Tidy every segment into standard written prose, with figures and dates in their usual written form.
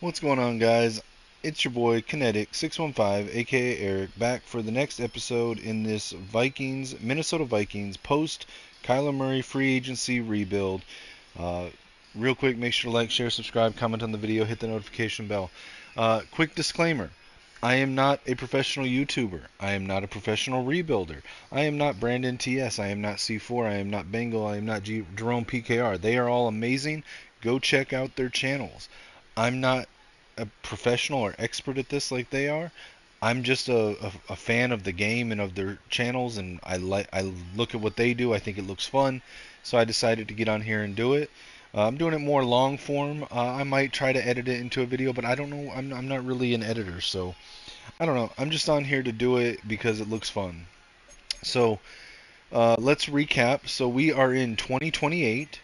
What's going on, guys? It's your boy Kinetic615, aka Eric, back for the next episode in this Minnesota Vikings post Kyler Murray free agency rebuild. Uh, Real quick, make sure to like, share, subscribe, comment on the video, hit the notification bell. Quick disclaimer: I am not a professional YouTuber. I am not a professional rebuilder. I am not Brandon TS. I am not C4. I am not Bengal. I am not Jerome PKR. They are all amazing. Go check out their channels. I'm not a professional or expert at this like they are. I'm just a fan of the game and of their channels, and I look at what they do. I think it looks fun, so I decided to get on here and do it. I'm doing it more long form. I might try to edit it into a video, but I don't know. I'm not really an editor, so I don't know. I'm just on here to do it because it looks fun. So let's recap. So we are in 2028.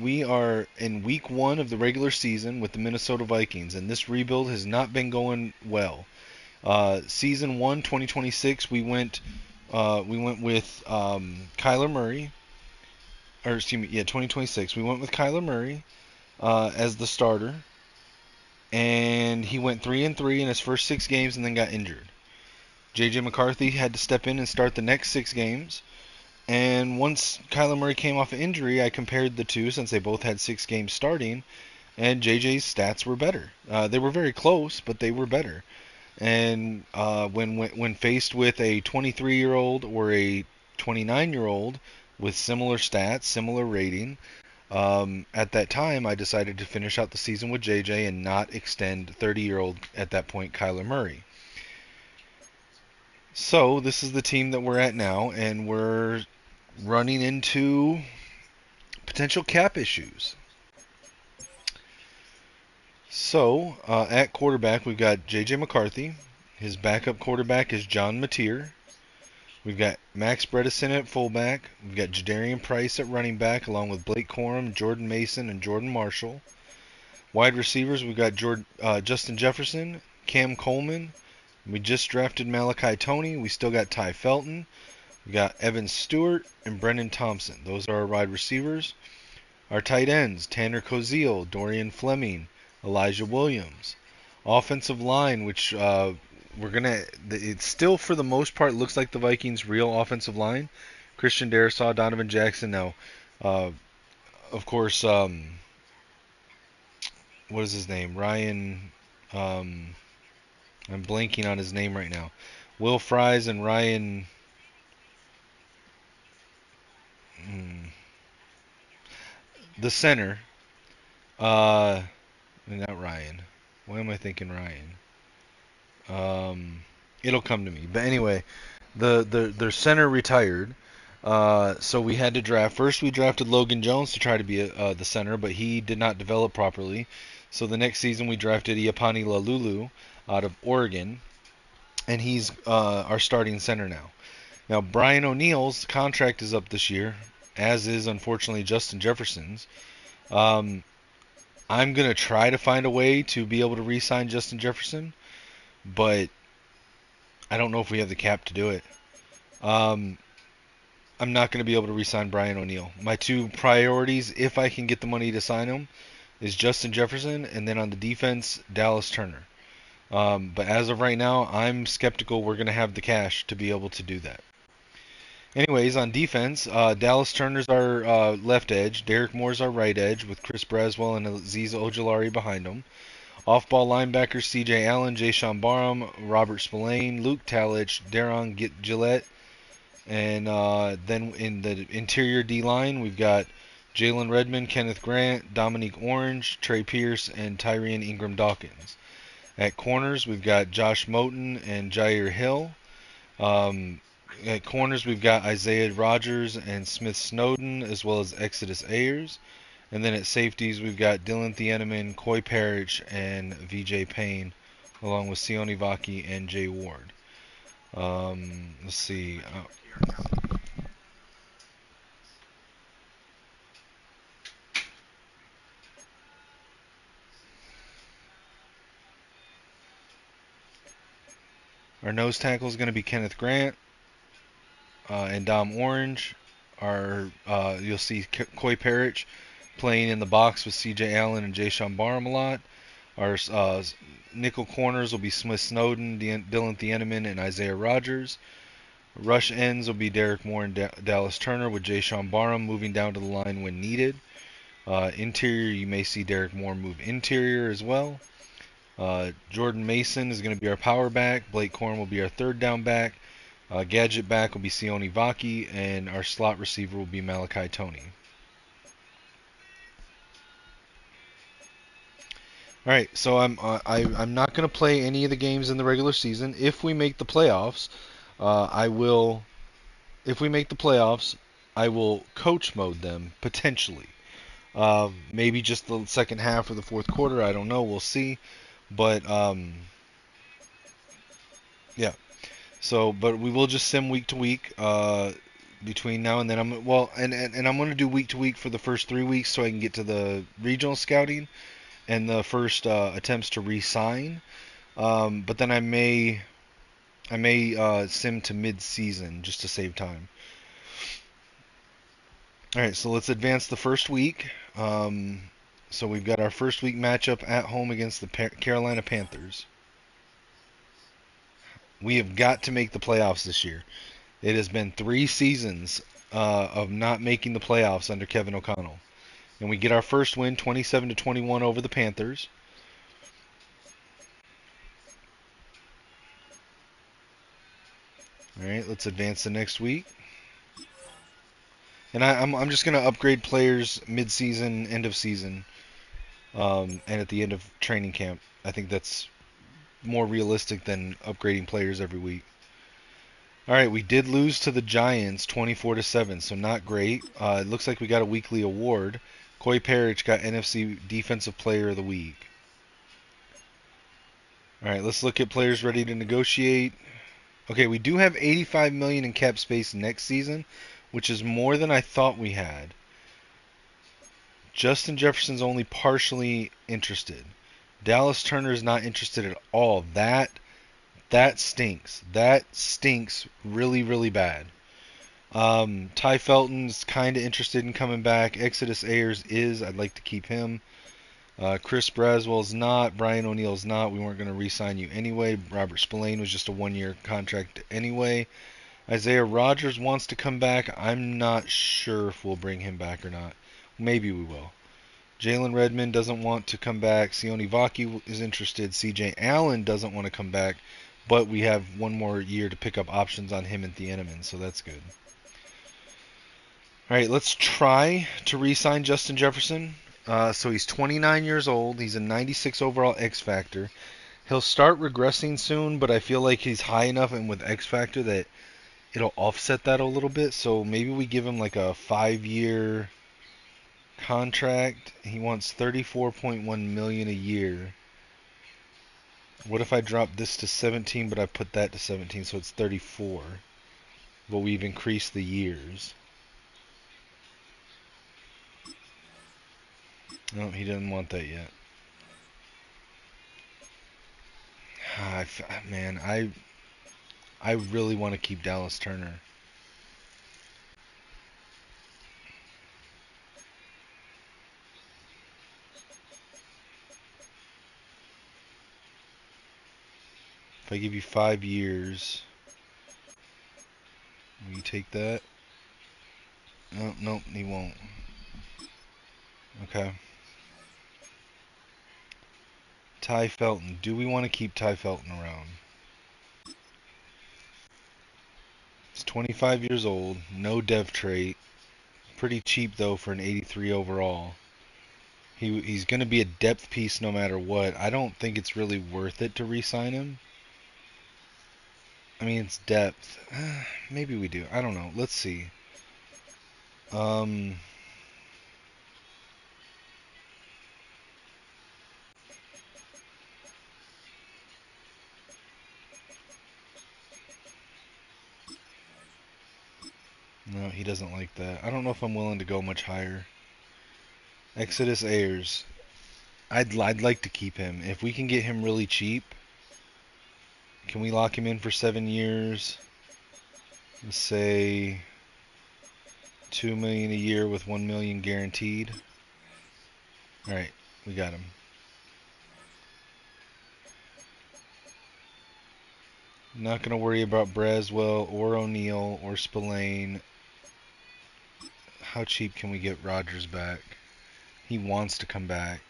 We are in week 1 of the regular season with the Minnesota Vikings, and this rebuild has not been going well. Season 1, 2026, we went with Kyler Murray, or excuse me, yeah, 2026. We went with Kyler Murray as the starter, and he went 3-3 in his first 6 games, and then got injured. J.J. McCarthy had to step in and start the next 6 games. And once Kyler Murray came off of injury, I compared the two since they both had 6 games starting, and JJ's stats were better. They were very close, but they were better. And when faced with a 23-year-old or a 29-year-old with similar stats, similar rating, at that time I decided to finish out the season with JJ and not extend 30-year-old at that point Kyler Murray. So this is the team that we're at now, and we're running into potential cap issues. So, at quarterback, we've got J.J. McCarthy. His backup quarterback is John Mateer. We've got Max Bredesen at fullback. We've got Jadarian Price at running back, along with Blake Corum, Jordan Mason, and Jordan Marshall. Wide receivers, we've got Justin Jefferson, Cam Coleman. We just drafted Malachi Toney. We still got Ty Felton. We got Evan Stewart and Brendan Thompson. Those are our wide receivers. Our tight ends, Tanner Koziel, Dorian Fleming, Elijah Williams. Offensive line, which it still for the most part looks like the Vikings' real offensive line. Christian Darrisaw, Donovan Jackson. Now, of course, what is his name? Ryan. I'm blanking on his name right now. Will Fries and Ryan. The center. Uh, Not Ryan. Why am I thinking Ryan? It'll come to me. But anyway, their center retired, so we had to draft. First, we drafted Logan Jones to try to be the center, but he did not develop properly. So the next season, we drafted Iapani Lalulu out of Oregon, and he's our starting center now. Now, Brian O'Neill's contract is up this year, as is unfortunately Justin Jefferson's. I'm gonna try to find a way to be able to re-sign Justin Jefferson, but I don't know if we have the cap to do it. Um, I'm not going to be able to re-sign Brian O'Neill. My two priorities, if I can get the money to sign him, is Justin Jefferson, and then on the defense, Dallas Turner. But as of right now, I'm skeptical we're going to have the cash to be able to do that. Anyways, on defense, Dallas Turner's our left edge, Derek Moore's our right edge, with Chris Braswell and Azeez Ojulari behind him. Off-ball linebackers, C.J. Allen, Jayshawn Barham, Robert Spillane, Luke Talich, Daron Gillette. And then in the interior D-line, we've got Jalen Redmond, Kenneth Grant, Dominique Orange, Trey Pierce, and Tyreen Ingram Dawkins. At corners, we've got Josh Moten and Jair Hill. At corners, we've got Isaiah Rogers and Smith Snowden, as well as Exodus Ayers. And then at safeties, we've got Dylan Thieneman, Coy Parrish, and VJ Payne, along with Sione Vaki and Jay Ward. Let's see. Our nose tackle is going to be Kenneth Grant and Dom Orange. You'll see Coy Parrish playing in the box with C.J. Allen and Jayshawn Barham a lot. Our nickel corners will be Smith Snowden, Dylan Thieneman, and Isaiah Rogers. Rush ends will be Derek Moore and Dallas Turner, with Jay Sean Barham moving down to the line when needed. Interior, you may see Derek Moore move interior as well. Jordan Mason is going to be our power back. Blake Corn will be our third down back. Gadget back will be Sione Vaki, and our slot receiver will be Malachi Tony. All right, so I'm not going to play any of the games in the regular season. If we make the playoffs, I will. If we make the playoffs, I will coach mode them potentially. Maybe just the second half or the fourth quarter. I don't know. We'll see. But yeah. So, but we will just sim week to week. Between now and then, and I'm going to do week to week for the first 3 weeks so I can get to the regional scouting and the first attempts to re-sign. But then I may sim to mid-season just to save time. All right, so let's advance the first week. So we've got our first week matchup at home against the Carolina Panthers. We have got to make the playoffs this year. It has been 3 seasons of not making the playoffs under Kevin O'Connell, and we get our first win, 27-21 over the Panthers. All right, let's advance the next week. And I'm just going to upgrade players mid-season, end of season, and at the end of training camp. I think that's more realistic than upgrading players every week. All right, we did lose to the Giants 24-7, so not great. It looks like we got a weekly award. Koi Parrish got NFC Defensive Player of the Week. All right, let's look at players ready to negotiate. Okay, we do have 85 million in cap space next season, which is more than I thought we had. Justin Jefferson's only partially interested. Dallas Turner is not interested at all. That stinks. That stinks really, really bad. Ty Felton's kind of interested in coming back. Exodus Ayers is. I'd like to keep him. Chris Braswell's not. Brian O'Neill's not. We weren't going to re-sign you anyway. Robert Spillane was just a one-year contract anyway. Isaiah Rogers wants to come back. I'm not sure if we'll bring him back or not. Maybe we will. Jalen Redmond doesn't want to come back. Sione Vaki is interested. CJ Allen doesn't want to come back. But we have one more year to pick up options on him and Thieneman, so that's good. All right, let's try to re-sign Justin Jefferson. So he's 29 years old. He's a 96 overall X Factor. He'll start regressing soon, but I feel like he's high enough and with X Factor that it'll offset that a little bit. So maybe we give him like a 5-year contract. He wants 34.1 million a year. What if I drop this to 17, but I put that to 17, so it's 34. But we've increased the years. No, he doesn't want that yet. Man, I really want to keep Dallas Turner. If I give you 5 years, will you take that? No, nope, he won't. Okay. Ty Felton. Do we want to keep Ty Felton around? He's 25 years old, no dev trait. Pretty cheap though for an 83 overall. He's going to be a depth piece no matter what. I don't think it's really worth it to re-sign him. I mean, it's depth. Maybe we do. I don't know. Let's see. Um, no, he doesn't like that. I don't know if I'm willing to go much higher. Exodus Ayers. I'd like to keep him. If we can get him really cheap, can we lock him in for 7 years? Let's say 2 million a year with 1 million guaranteed. All right, we got him. Not going to worry about Braswell or O'Neal or Spillane. How cheap can we get Rogers back? He wants to come back.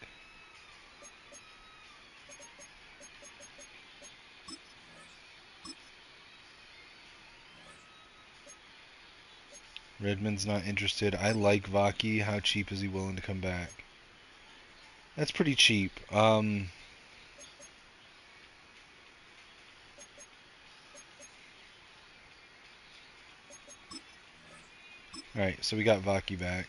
Redmond's not interested. I like Vaki. How cheap is he willing to come back? That's pretty cheap. Alright, so we got Vaki back.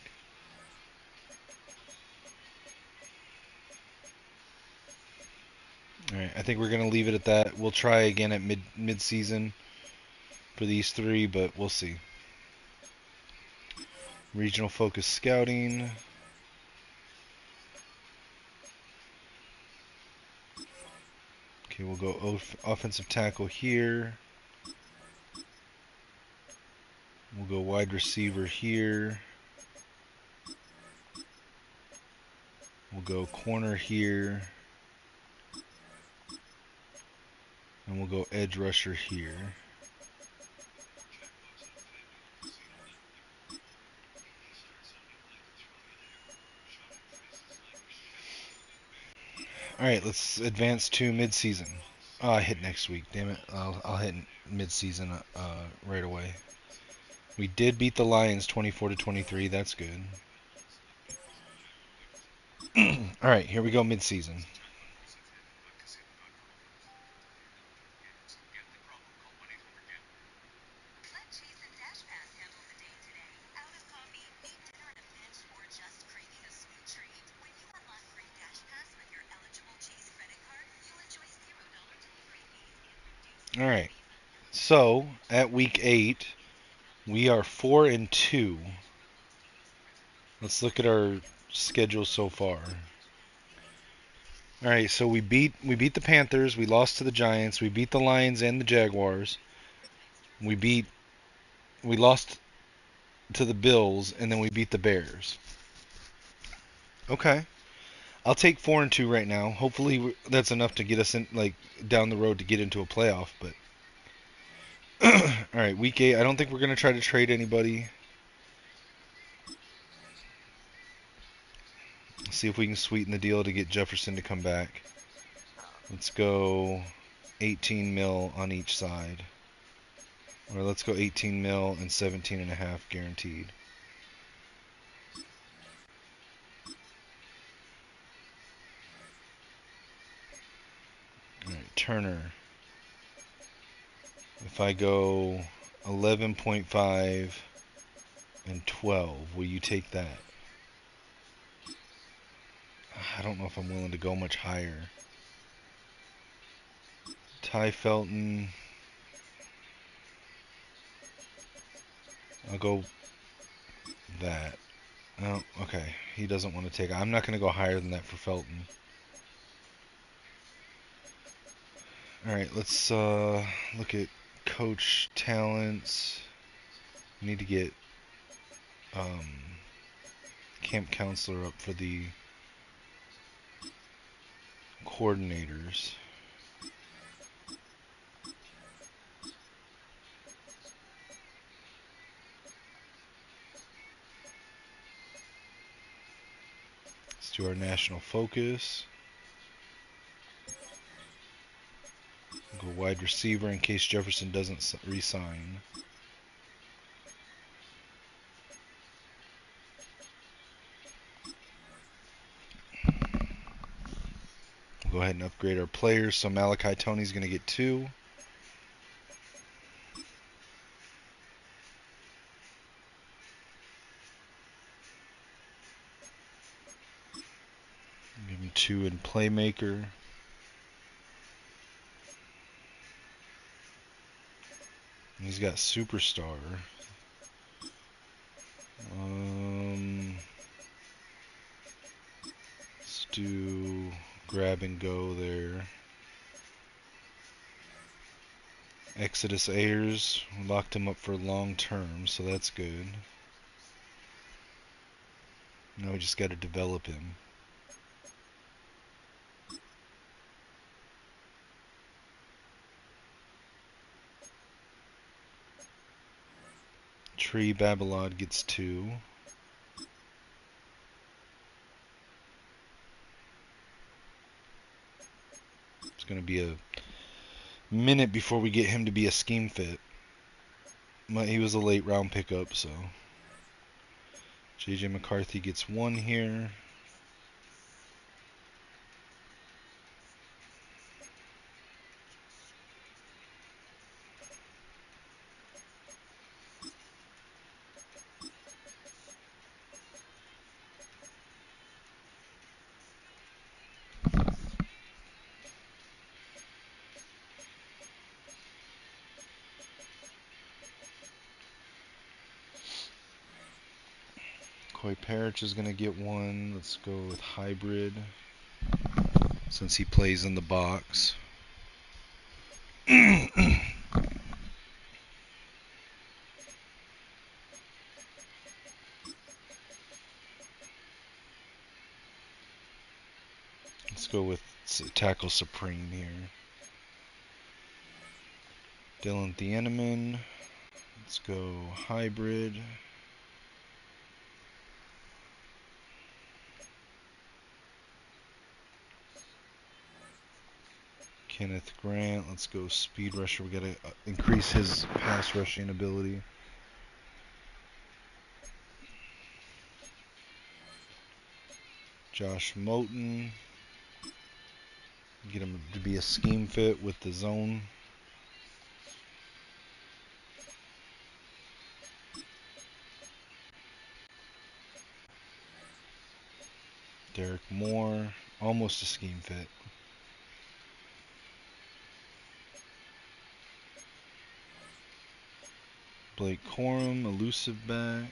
Alright, I think we're going to leave it at that. We'll try again at mid-season for these three, but we'll see. Regional focus scouting. Okay, we'll go offensive tackle here. We'll go wide receiver here. We'll go corner here. And we'll go edge rusher here. Alright, let's advance to mid-season. Oh, I hit next week. Damn it. I'll hit mid-season right away. We did beat the Lions 24-23. That's good. Alright, here we go mid-season. Alright, so at week 8, we are 4-2. Let's look at our schedule so far. All right, so we beat the Panthers, we lost to the Giants, we beat the Lions and the Jaguars. We lost to the Bills, and then we beat the Bears. Okay. I'll take 4-2 right now. Hopefully that's enough to get us in down the road to get into a playoff, but all right, week 8, I don't think we're going to try to trade anybody. See if we can sweeten the deal to get Jefferson to come back. Let's go 18 mil on each side. Or let's go 18 mil and 17.5 guaranteed. All right, Turner. If I go 11.5 and 12, will you take that? I don't know if I'm willing to go much higher. Ty Felton. I'll go that. Oh, okay. He doesn't want to take it. I'm not going to go higher than that for Felton. Alright, let's look at coach talents. We need to get camp counselor up for the coordinators. Let's do our national focus. We'll go wide receiver in case Jefferson doesn't re-sign. We'll go ahead and upgrade our players. So Malachi Tony's going to get 2. Give him 2 in playmaker. He's got superstar. Let's do grab and go there. Exodus Ayers, locked him up for long term, so that's good. Now we just got to develop him. Tree Babylon gets 2. It's going to be a minute before we get him to be a scheme fit. He was a late round pickup, so. JJ McCarthy gets 1 here. Coy Parrish is going to get 1. Let's go with hybrid since he plays in the box. Let's go with tackle supreme here. Dylan Thieneman. Let's go hybrid. Kenneth Grant. Let's go speed rusher. We got to increase his pass rushing ability. Josh Moten. Get him to be a scheme fit with the zone. Derek Moore. Almost a scheme fit. Blake Corum, elusive back.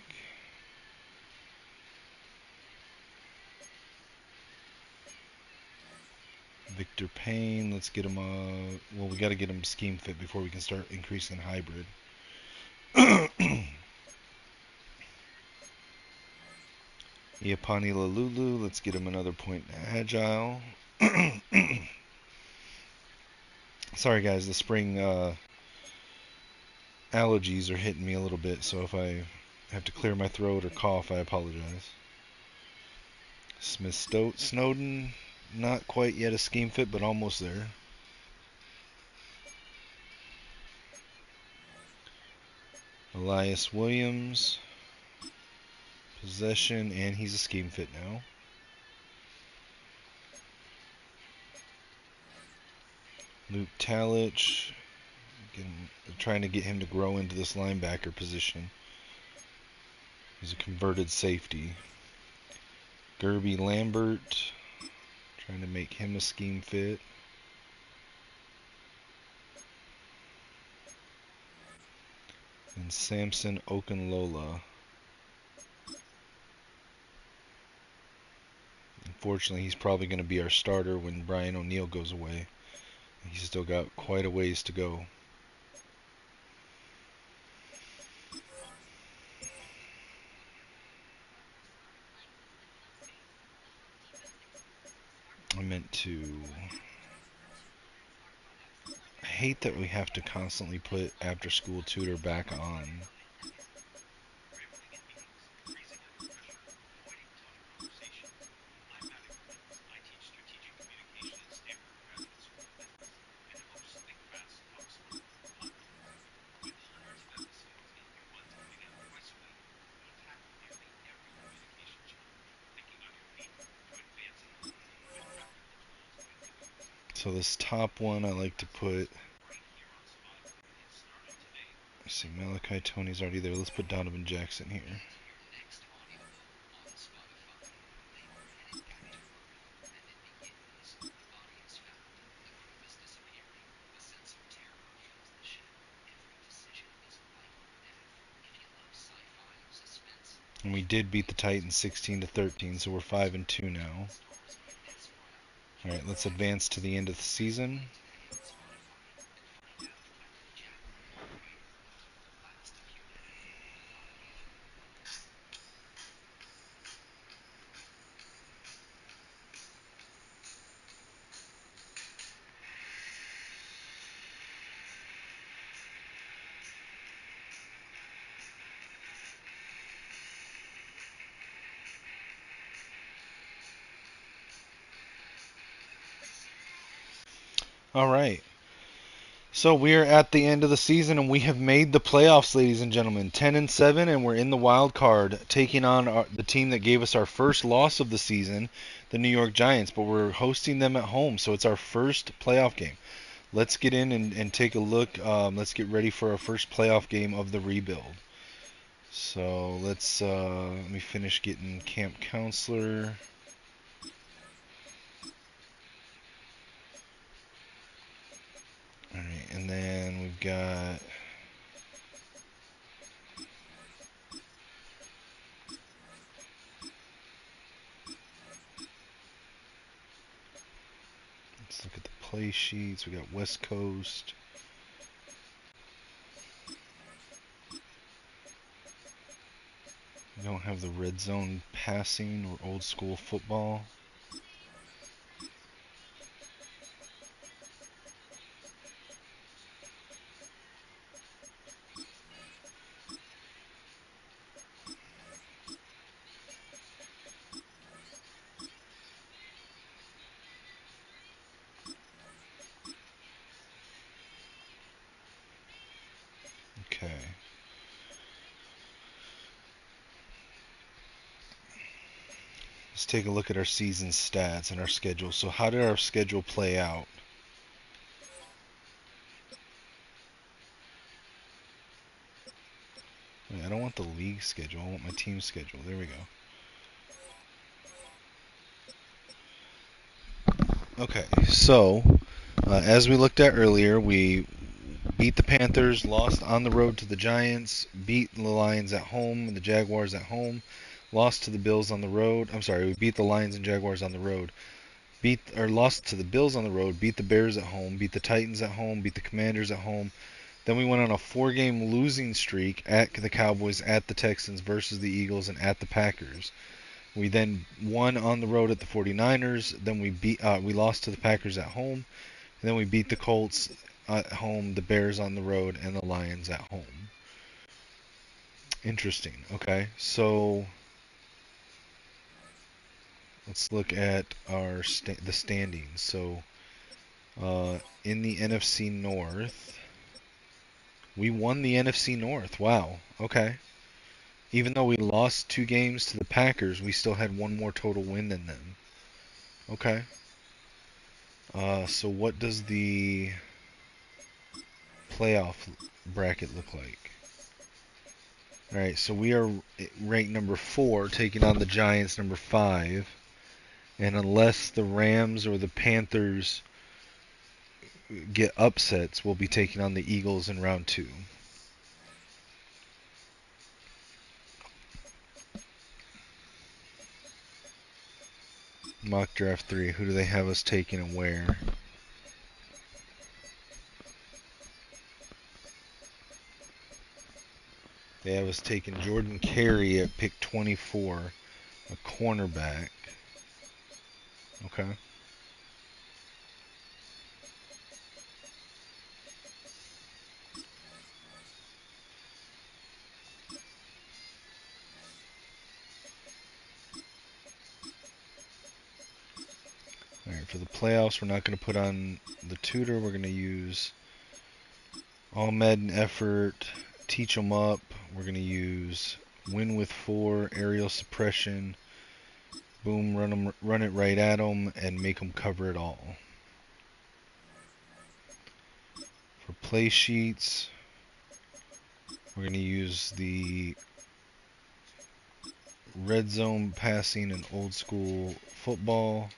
Victor Payne, let's get him well, we got to get him scheme fit before we can start increasing hybrid. Iapani Lalulu, let's get him another point agile. Sorry guys, the spring allergies are hitting me a little bit, so if I have to clear my throat or cough, I apologize. Smith Snowden, not quite yet a scheme fit, but almost there. Elias Williams, possession, and he's a scheme fit now. Luke Talich, trying to get him to grow into this linebacker position. He's a converted safety. Gerby Lambert, trying to make him a scheme fit. And Samson Okunlola. Unfortunately, he's probably going to be our starter when Brian O'Neill goes away. He's still got quite a ways to go. I hate that we have to constantly put after school tutor back on. So this top one I like to put, let's see, Malachi Tony's already there. Let's put Donovan Jackson here. And we did beat the Titans 16-13, so we're 5-2 now. All right, let's advance to the end of the season. All right. So we are at the end of the season, and we have made the playoffs, ladies and gentlemen. 10-7, and we're in the wild card, taking on the team that gave us our first loss of the season, the New York Giants. But we're hosting them at home, so it's our first playoff game. Let's get in and take a look. Let's get ready for our first playoff game of the rebuild. So let's let me finish getting camp counselor. All right, and then we've got. Let's look at the play sheets. We got West Coast. We don't have the red zone passing or old school football. Okay. Let's take a look at our season stats and our schedule. So how did our schedule play out? I don't want the league schedule. I want my team schedule. There we go. Okay, so as we looked at earlier, we beat the Panthers, lost on the road to the Giants, beat the Lions at home, the Jaguars at home, lost to the Bills on the road. I'm sorry, we beat the Lions and Jaguars on the road. Lost to the Bills on the road, beat the Bears at home, beat the Titans at home, beat the Commanders at home. Then we went on a 4-game losing streak at the Cowboys, at the Texans, versus the Eagles, and at the Packers. We then won on the road at the 49ers. Then we lost to the Packers at home. And then we beat the Colts at home, the Bears on the road, and the Lions at home. Interesting. Okay, so let's look at the standings. So in the NFC North, we won the NFC North. Wow. Okay. Even though we lost 2 games to the Packers, we still had one more total win than them. Okay. So what does the playoff bracket look like? All right, so we are ranked number 4, taking on the Giants, number 5. And unless the Rams or the Panthers get upsets, we'll be taking on the Eagles in round 2. Mock draft 3. Who do they have us taking and where? They have us taking Jordan Carey at pick 24, a cornerback. Okay. All right, for the playoffs, we're not going to put on the tutor. We're going to use all Madden effort, teach them up. We're going to use win with 4, aerial suppression, boom, run it right at them, and make them cover it all. For play sheets, we're going to use the red zone passing and old school football,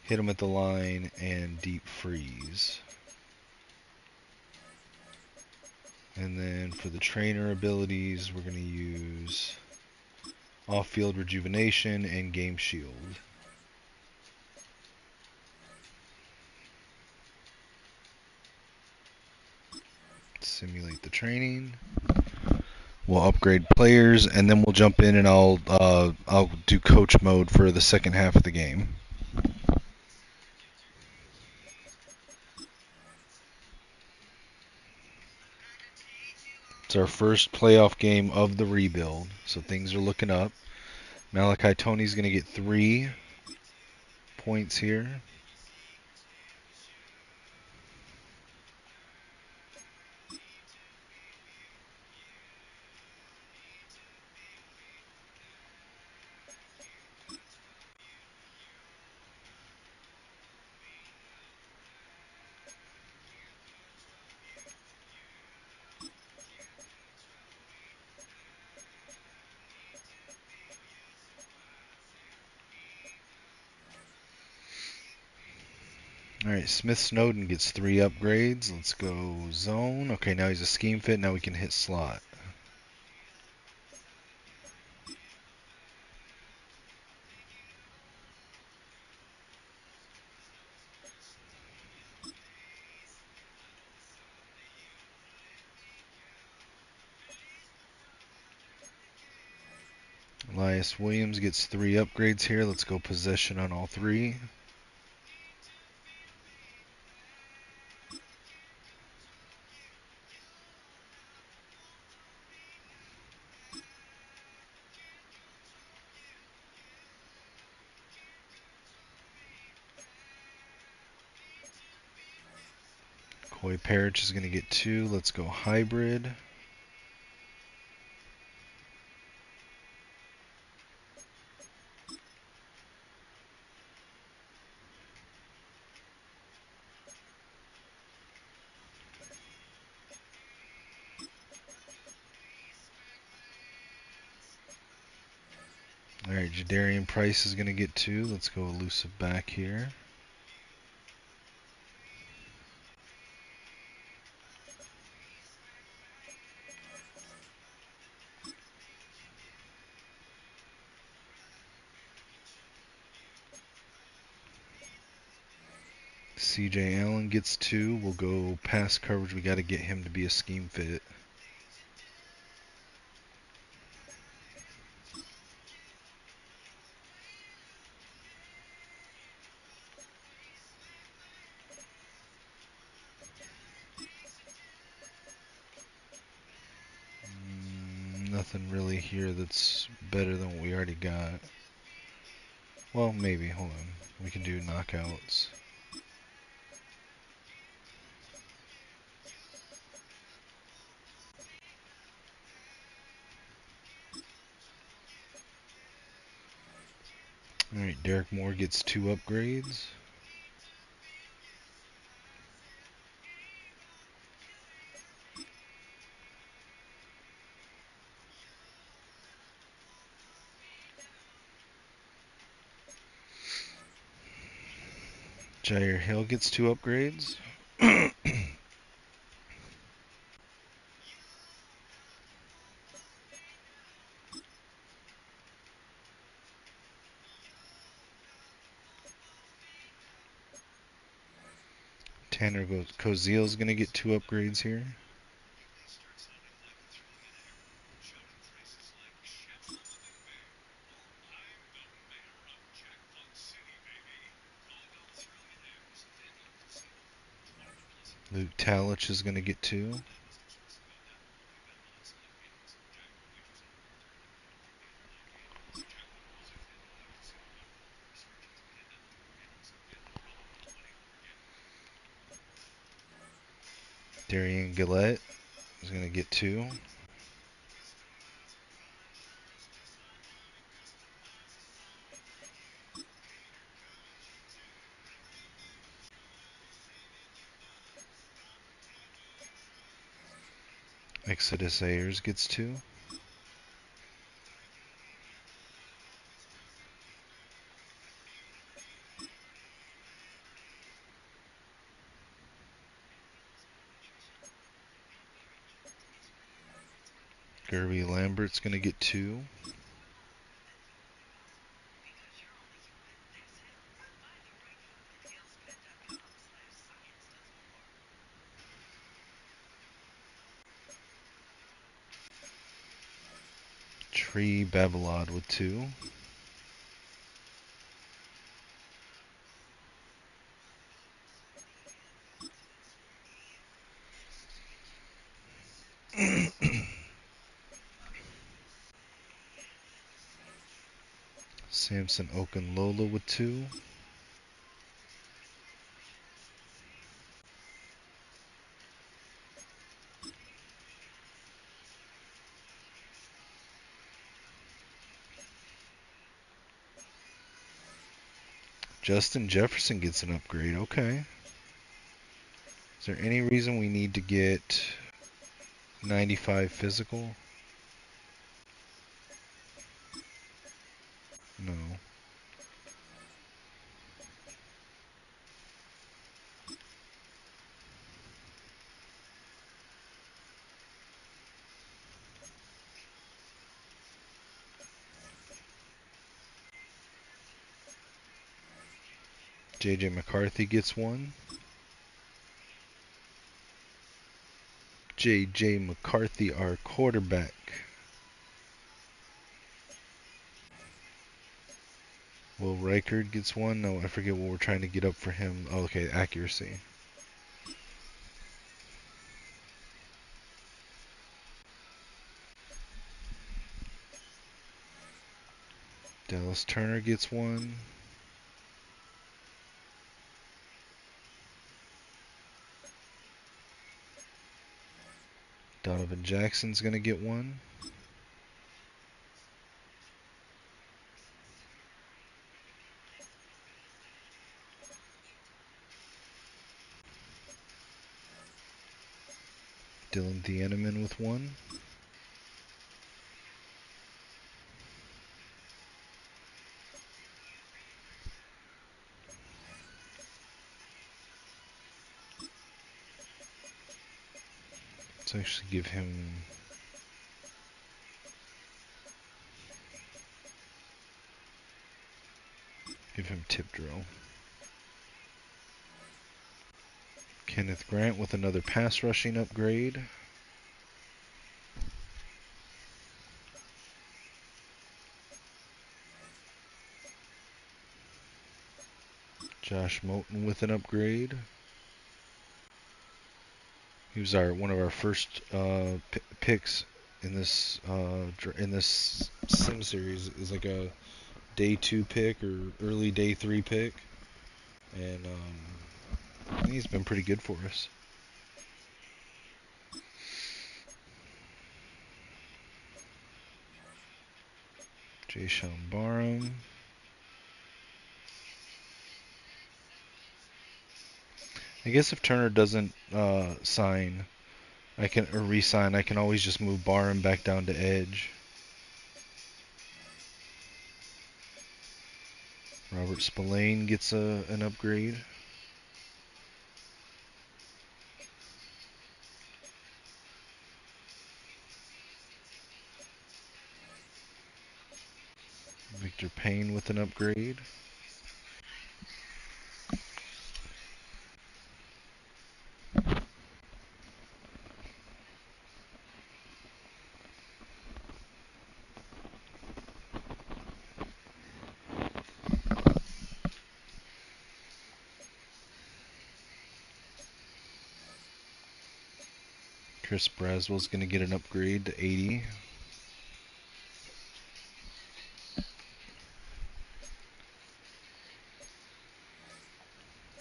hit them at the line, and deep freeze. And then for the trainer abilities, we're going to use off-field rejuvenation and game shield. Simulate the training. We'll upgrade players, and then we'll jump in, and I'll do coach mode for the second half of the game. It's our first playoff game of the rebuild, so things are looking up. Malachi Tony's going to get 3 points here. Alright, Smith Snowden gets 3 upgrades. Let's go zone. Okay, now he's a scheme fit. Now we can hit slot. Elias Williams gets 3 upgrades here. Let's go possession on all 3. Koi Parrish is going to get 2. Let's go hybrid. Alright, Jadarian Price is going to get 2. Let's go elusive back here. CJ Allen gets 2. We'll go pass coverage. We got to get him to be a scheme fit. Nothing really here that's better than what we already got. Well, maybe. Hold on. We can do knockouts. Alright, Derek Moore gets 2 upgrades. Jair Hill gets 2 upgrades. Tanner Koziel's going to get 2 upgrades here. Luke Talich is going to get 2. Darian Gillette is going to get 2. Exodus Ayers gets 2. Gerby Lambert's going to get 2. Tree Babalod with 2. Samson Okunlola with 2. Justin Jefferson gets an upgrade. Okay. Is there any reason we need to get 95 physical? No. J.J. McCarthy gets one. J.J. McCarthy, our quarterback. Will Reichard gets one. No, I forget what we're trying to get up for him. Oh, okay, accuracy. Dallas Turner gets one. Donovan Jackson's going to get one. Dylan Thieneman with one. Let's actually give him tip drill. Kenneth Grant with another pass rushing upgrade. Josh Moten with an upgrade. He was one of our first picks in this sim series. Is like a day 2 pick or early day 3 pick, and he's been pretty good for us. Jayshon Barham. I guess if Turner doesn't sign, re-sign. I can always just move Barham back down to edge. Robert Spillane gets an upgrade. Victor Payne with an upgrade. Chris Braswell's going to get an upgrade to 80.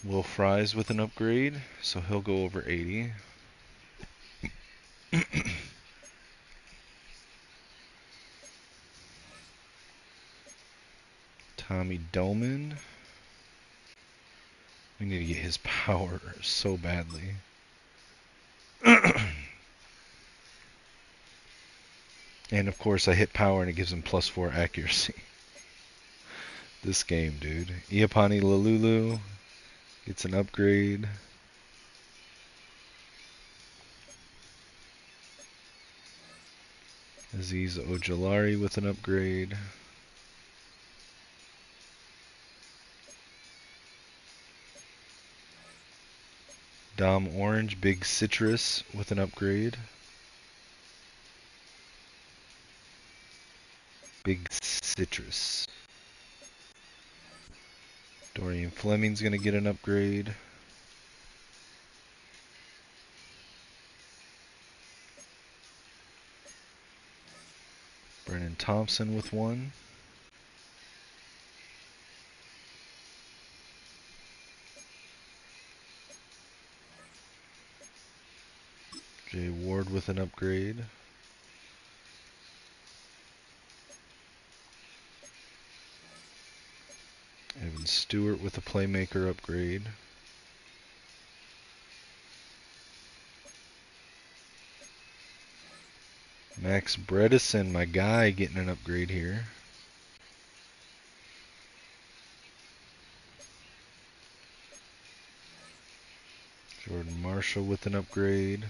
Will Fries with an upgrade, so he'll go over 80. Tommy Doman. We need to get his power so badly. And of course I hit power and it gives him +4 accuracy. This game, dude. Iapani Lalulu gets an upgrade. Aziz Ojolari with an upgrade. Dom Orange, Big Citrus with an upgrade. Big Citrus. Dorian Fleming's going to get an upgrade. Brennan Thompson with one. Jay Ward with an upgrade. Evan Stewart with a playmaker upgrade. Max Bredesen, my guy, getting an upgrade here. Jordan Marshall with an upgrade.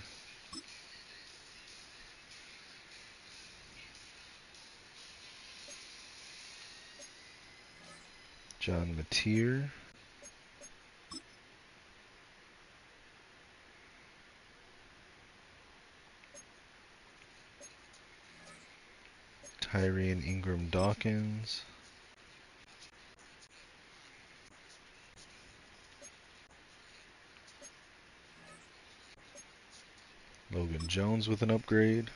John Mateer. Kyrie and Ingram Dawkins. Logan Jones with an upgrade.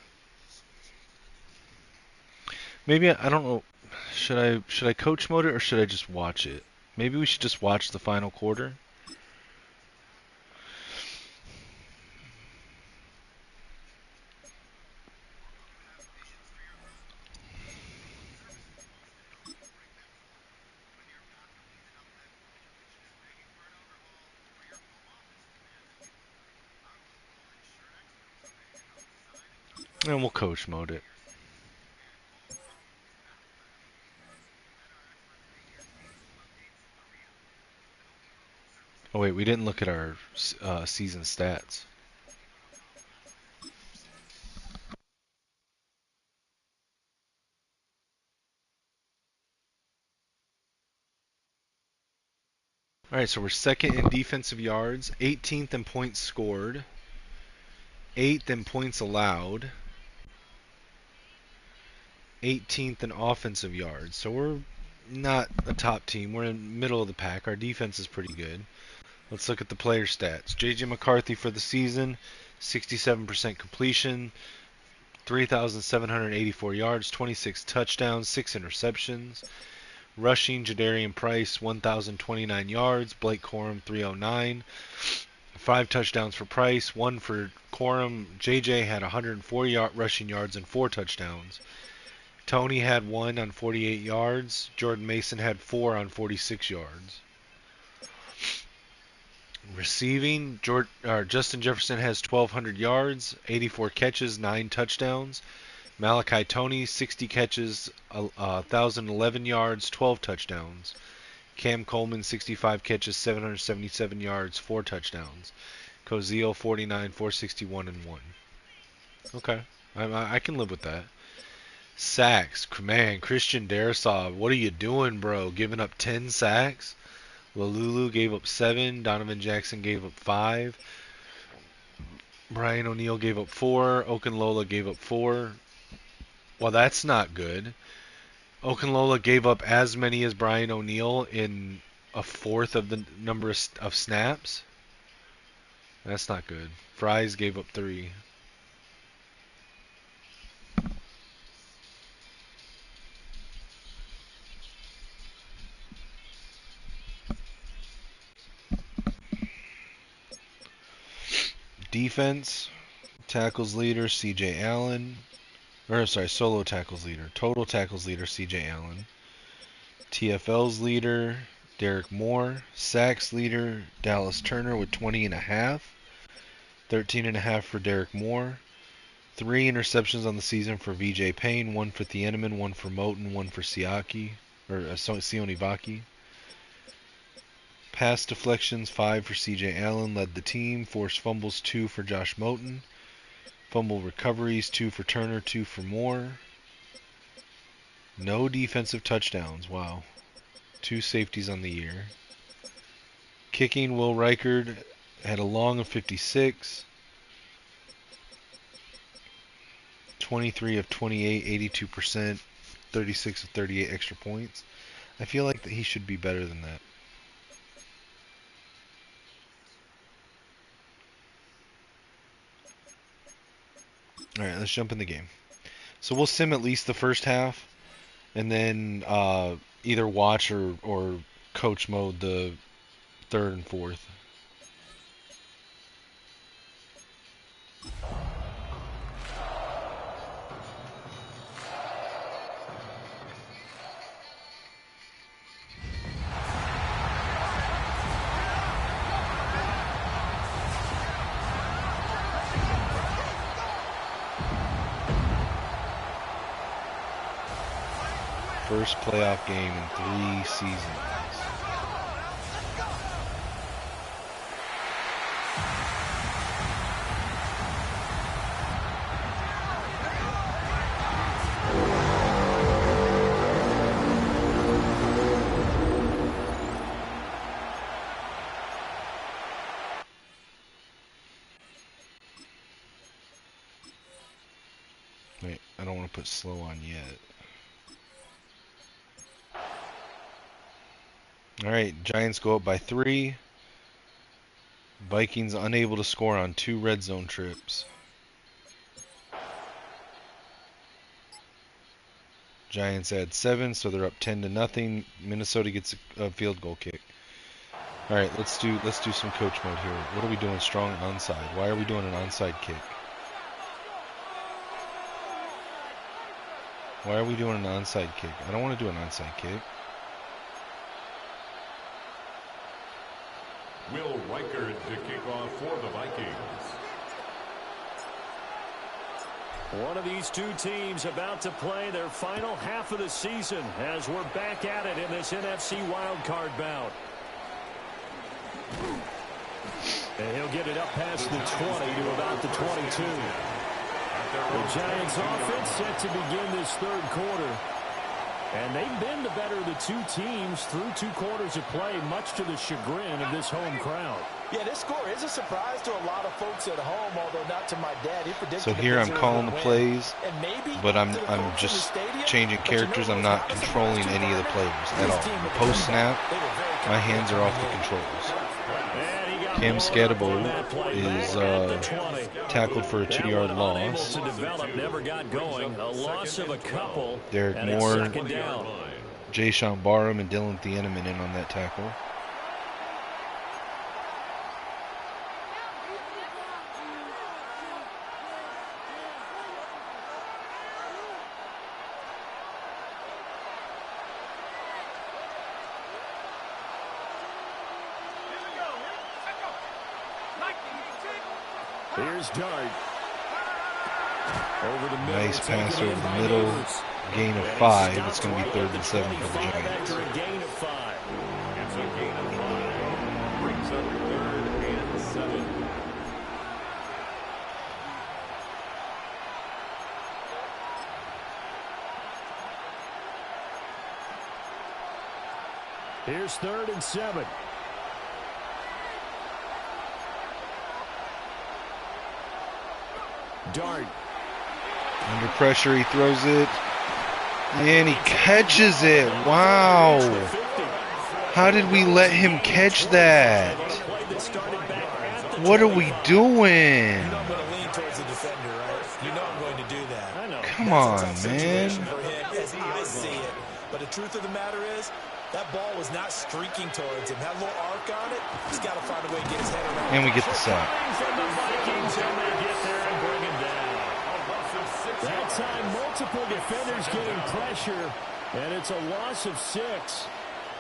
Maybe I don't know. Should I coach mode it or should I just watch it? Maybe we should just watch the final quarter. And we'll coach mode it. Oh wait, we didn't look at our season stats. All right, so we're second in defensive yards, 18th in points scored, 8th in points allowed, 18th in offensive yards. So we're not a top team. We're in the middle of the pack. Our defense is pretty good. Let's look at the player stats. J.J. McCarthy for the season, 67% completion, 3,784 yards, 26 touchdowns, 6 interceptions. Rushing, Jadarian Price, 1,029 yards. Blake Corum, 309. 5 touchdowns for Price, 1 for Corum. JJ had 104 rushing yards and 4 touchdowns. Tony had 1 on 48 yards. Jordan Mason had 4 on 46 yards. Receiving, Justin Jefferson has 1,200 yards, 84 catches, 9 touchdowns. Malachi Tony, 60 catches, 1,011 yards, 12 touchdowns. Cam Coleman, 65 catches, 777 yards, 4 touchdowns. Cozio, 49, 461, and 1. Okay, I can live with that. Sacks, man, Christian Darrisaw, what are you doing, bro? Giving up 10 sacks? Lalulu gave up 7. Donovan Jackson gave up 5. Brian O'Neill gave up 4. Okunlola gave up 4. Well, that's not good. Okunlola gave up as many as Brian O'Neill in a fourth of the number of snaps. That's not good. Fries gave up 3. Defense, tackles leader, C.J. Allen. Solo tackles leader. Total tackles leader, C.J. Allen. TFL's leader, Derek Moore. Sacks leader, Dallas Turner with 20 and a half. 13 and a half for Derek Moore. 3 interceptions on the season for VJ Payne. 1 for Thieneman, 1 for Moten, 1 for Sione Vaki. Pass deflections, 5 for CJ Allen, led the team. Forced fumbles, 2 for Josh Moten. Fumble recoveries, 2 for Turner, 2 for Moore. No defensive touchdowns, wow. 2 safeties on the year. Kicking, Will Reichard had a long of 56. 23 of 28, 82%. 36 of 38 extra points. I feel like that he should be better than that. Alright, let's jump in the game. So we'll sim at least the first half, and then either watch or coach mode the third and fourth. First playoff game in 3 seasons. Wait, I don't want to put slow on yet. All right, Giants go up by 3. Vikings unable to score on 2 red zone trips. Giants add 7, so they're up 10-0. Minnesota gets a field goal kick. All right, let's do some coach mode here. What are we doing? Strong onside. Why are we doing an onside kick? Why are we doing an onside kick? I don't want to do an onside kick. Will Reichard to kick off for the Vikings. One of these two teams about to play their final half of the season as we're back at it in this NFC wildcard bout. And he'll get it up past the 20 to about the 22. The Giants offense set to begin this third quarter. And they've been the better of the two teams through 2 quarters of play, much to the chagrin of this home crowd. Yeah, this score is a surprise to a lot of folks at home, although not to my dad. He predicted so here I'm calling the plays, but I'm just changing characters. I'm not controlling any of the players at all. Post snap, my hands are off the controls. Cam Scatterbo is tackled for a 2-yard loss. Derek Moore, Jay-Sean Barham, and Dylan Thieneman in on that tackle. Here's Dart. Over the middle, nice pass over the middle. Gain of 5. It's going to be 3rd and 7 for the Giants. A gain of 5. It's a gain of 5. Brings up 3rd and 7. Here's 3rd and 7. Dart. Under pressure, he throws it. And he catches it. Wow. How did we let him catch that? What are we doing? Come on, man. But the truth of the matter is, that ball was not streaking towards him. Had a little arc on it. He's got to find a way to get his head around. And we get the sack. That time, multiple defenders getting pressure, and it's a loss of 6.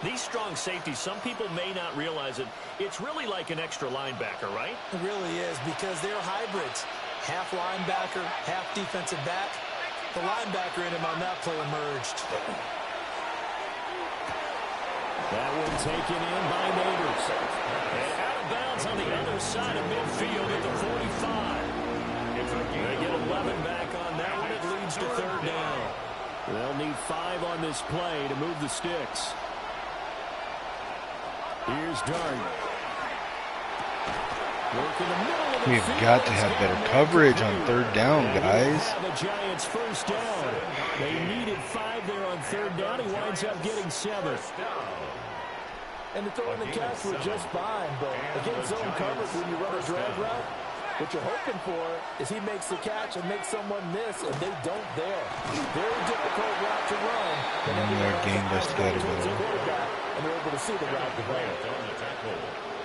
These strong safeties, some people may not realize it. It's really like an extra linebacker, right? It really is, because they're hybrids. Half linebacker, half defensive back. The linebacker in him on that play emerged. That one taken in by Neighbors. And out of bounds on the other side of midfield at the 45. They get 11 back on that one. It leads to 3rd down. They'll need 5 on this play to move the sticks. Here's Dart. We've got to have better coverage on 3rd down, guys. The Giants first down. They needed 5 there on 3rd down. He winds up getting 7. And the throw in the catch were just fine, but against zone coverage when you run a drag route, what you're hoping for is he makes the catch and makes someone miss, and they don't there. Very difficult route to run. And they're gained by Scatterbo. And they're able to see the route develop.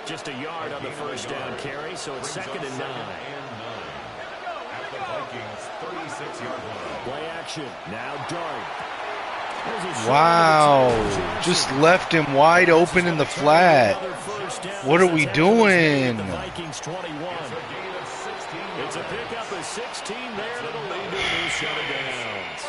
Just a yard on the first down carry, so it's 2nd and 9. At the Vikings 36-yard line. Play action. Now Dart. Wow. Just left him wide open in the flat. What are we doing? Vikings 21. It's a pickup of 16 there. It'll lead to a new set of downs.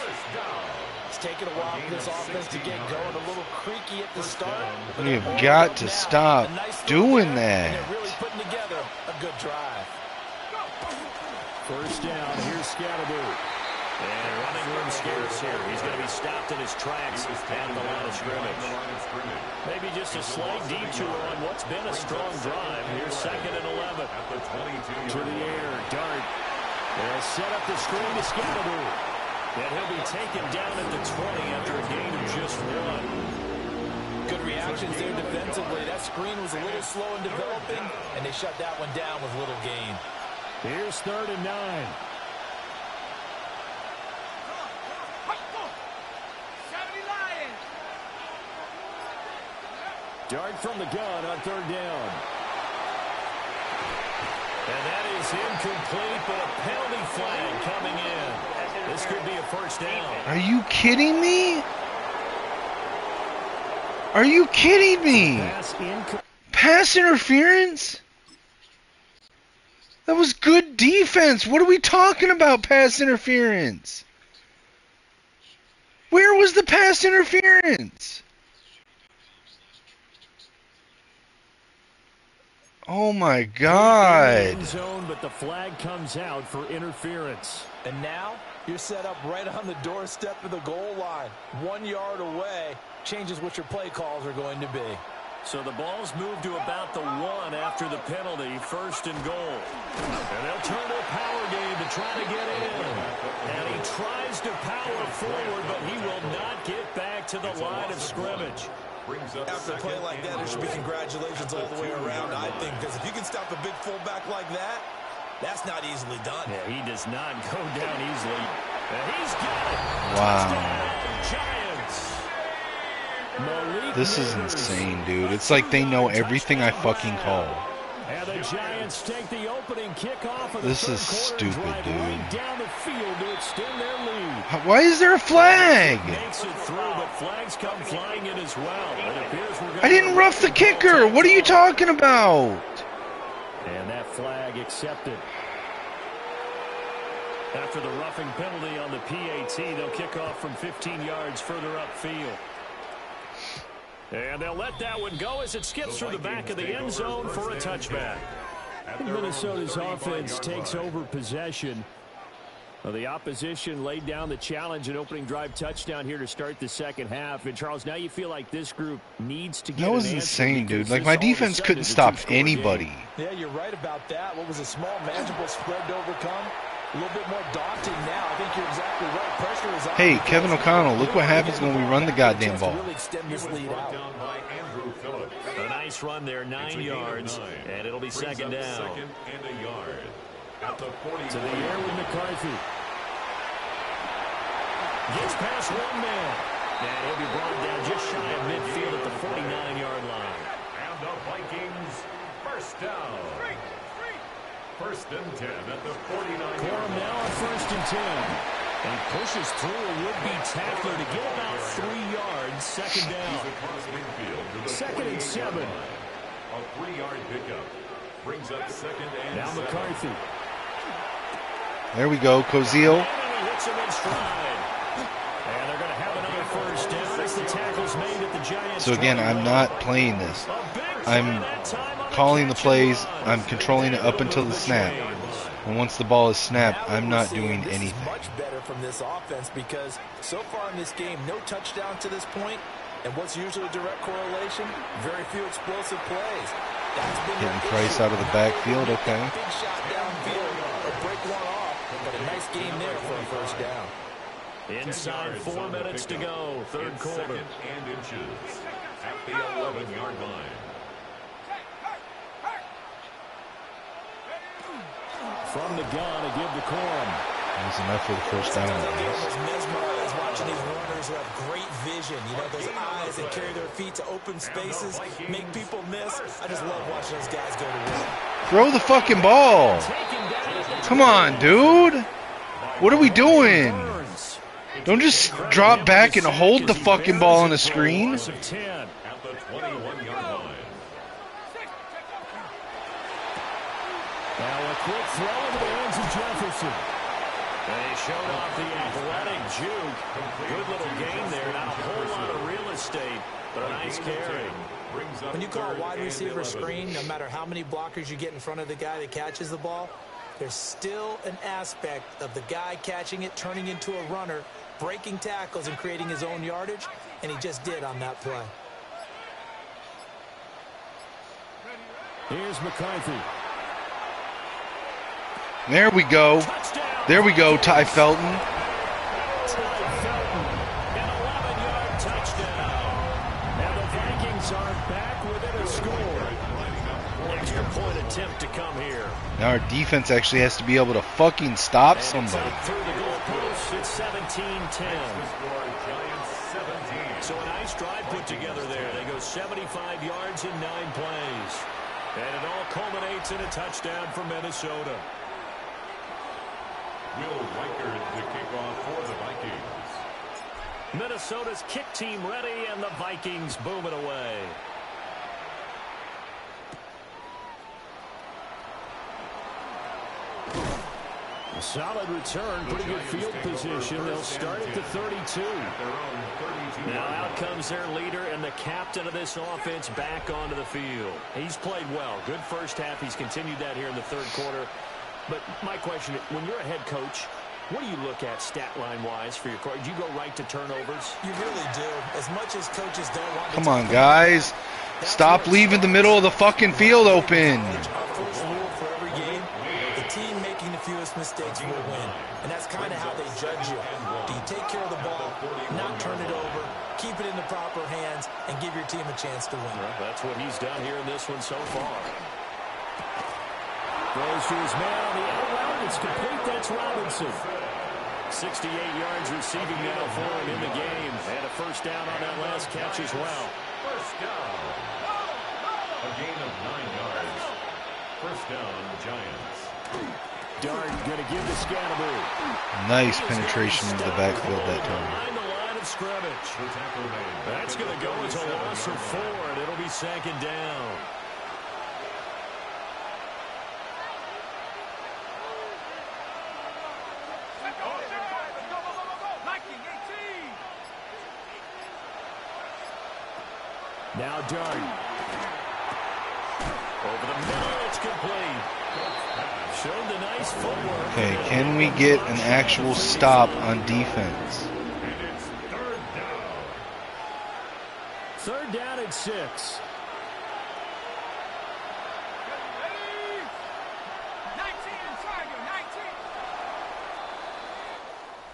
It's taken a while for this offense to get going. A little creaky at the start. We've got to stop doing that. They're really putting together a good drive. First down. Here's Scatterbo. And running room scarce here. He's going to be stopped in his tracks at the line of scrimmage. Maybe just a slight detour on what's been a strong drive. Here's 2nd and 11. To the air, Dart. They'll set up the screen to Scatterbo. And he'll be taken down at the 20 after a gain of just 1. Good reactions there defensively. That screen was a little slow in developing, and they shut that one down with little gain. Here's 3rd and 9. Dart from the gun on 3rd down. And that is incomplete, but a penalty flag coming in. This could be a 1st down. Are you kidding me? Are you kidding me? Pass interference? That was good defense. What are we talking about, pass interference? Where was the pass interference? Oh my God. End zone, but the flag comes out for interference. And now you're set up right on the doorstep of the goal line. 1 yard away changes what your play calls are going to be. So the ball's moved to about the 1 after the penalty, 1st and goal. And they'll turn to a power game to try to get in. And he tries to power forward, but he will not get back to the line of scrimmage. After a play like that, there should be congratulations all the way around, I think, because if you can stop a big fullback like that, that's not easily done. Yeah, he does not go down easily. And he's got it. Wow. Touchdown, Giants. Malik This is Rivers. insane, dude. It's like they know everything I fucking call. And the Giants take the opening kickoff of the This is third quarter, stupid, drive dude. right down the field to extend their lead. Why is there a flag? Makes it through, but flags come flying in as well. It appears we're I didn't rough the kicker. What are you talking about? And that flag accepted. After the roughing penalty on the PAT, they'll kick off from 15 yards further upfield. And they'll let that one go as it skips through the back of the end zone for a touchback. Minnesota's offense takes over possession. Well, the opposition laid down the challenge and opening drive touchdown here to start the second half. And, Charles, now you feel like this group needs to get That was an insane, answer dude. because Like, this my all of a defense sudden couldn't is a stop two-score anybody. game. Yeah, you're right about that. What was a small, manageable spread to overcome? A little bit more daunting now. I think you're exactly right. Pressure is on. Hey, Kevin O'Connell, look what happens when we run the goddamn ball. Really extend this lead out. A nice run there, 9 yards, and it'll be second down. Second and a yard. At the 40. To the air with McCarthy. Gets past one man. And he'll be brought down just shy of midfield at the 49-yard line. And the Vikings first down. First and 10 at the 49. Corum now on 1st and 10. And he pushes through a would-be tackler to get about 3 yards. Second down. Across midfield to the 2nd and 7. A 3-yard pickup. Brings up second and Now 7. McCarthy. There we go, Cozile. And he hits him in stride. And they're going to have another first down as the tackle's made at the Giants. So again, I'm not playing this. I'm calling the plays. I'm controlling it up until the snap. And once the ball is snapped, I'm not doing anything. Much better from this offense because so far in this game, no touchdown to this point, and what's usually a direct correlation? Very few explosive plays. That's been Getting their Price issue. out of the backfield, okay. Big shot downfield or break one off, but a nice game there for a first down. Inside 4 minutes to go, third quarter. Second and inches at the 11-yard line. From the gun to give to Corum. That was enough for the first down. I get almost mesmerized watching these runners who have great vision. You know, those eyes that carry their feet to open spaces, make people miss. I just love watching those guys go to work. Throw the fucking ball. Come on, dude. What are we doing? Don't just drop back and hold the fucking ball on the screen. At the 21-yard line. Now a quick throw into the hands of Jefferson. And he showed off the athletic juke. Good little game there. Not a whole lot of real estate, but a nice carry. When you call a wide receiver screen, no matter how many blockers you get in front of the guy that catches the ball, there's still an aspect of the guy catching it, turning into a runner, breaking tackles and creating his own yardage, and he just did on that play. Here's McCarthy. There we go. There we go, Ty Felton. An 11-yard touchdown. And the Vikings extra point attempt to come here. Now our defense actually has to be able to fucking stop somebody. Through the goalpost, it's 17-10. So a nice drive put together there. They go 75 yards in 9 plays. And it all culminates in a touchdown for Minnesota. Will Reichard, the kickoff for the Vikings. Minnesota's kick team ready, and the Vikings boom it away. A solid return, pretty good field position. They'll start at the 32. Now out comes their leader and the captain of this offense back onto the field. He's played well. Good first half. He's continued that here in the third quarter. But my question, when you're a head coach, what do you look at stat line-wise for your court? Do you go right to turnovers? You really do. As much as coaches don't want to. Come on, guys. Stop leaving the middle of the fucking field open. Our first rule for every game, the team making the fewest mistakes will win. And that's kind of how they judge you. Do you take care of the ball, not turn it over, keep it in the proper hands, and give your team a chance to win? Well, that's what he's done here in this one so far. Throws to his man on the out route. It's complete. That's Robinson. 68 yards receiving now for him in the game. And a first down on that last catch as well. First down. A gain of 9 yards. First down, Giants. Dart going to give to Scatterby. Nice penetration into the backfield that time. Behind the line of scrimmage. That's going to go as a loss of 4, and it'll be second down. Now Dart. Over the middle, it's complete. Showed the nice footwork. Okay, can we get an actual stop on defense? And it's third down. Third down at 6.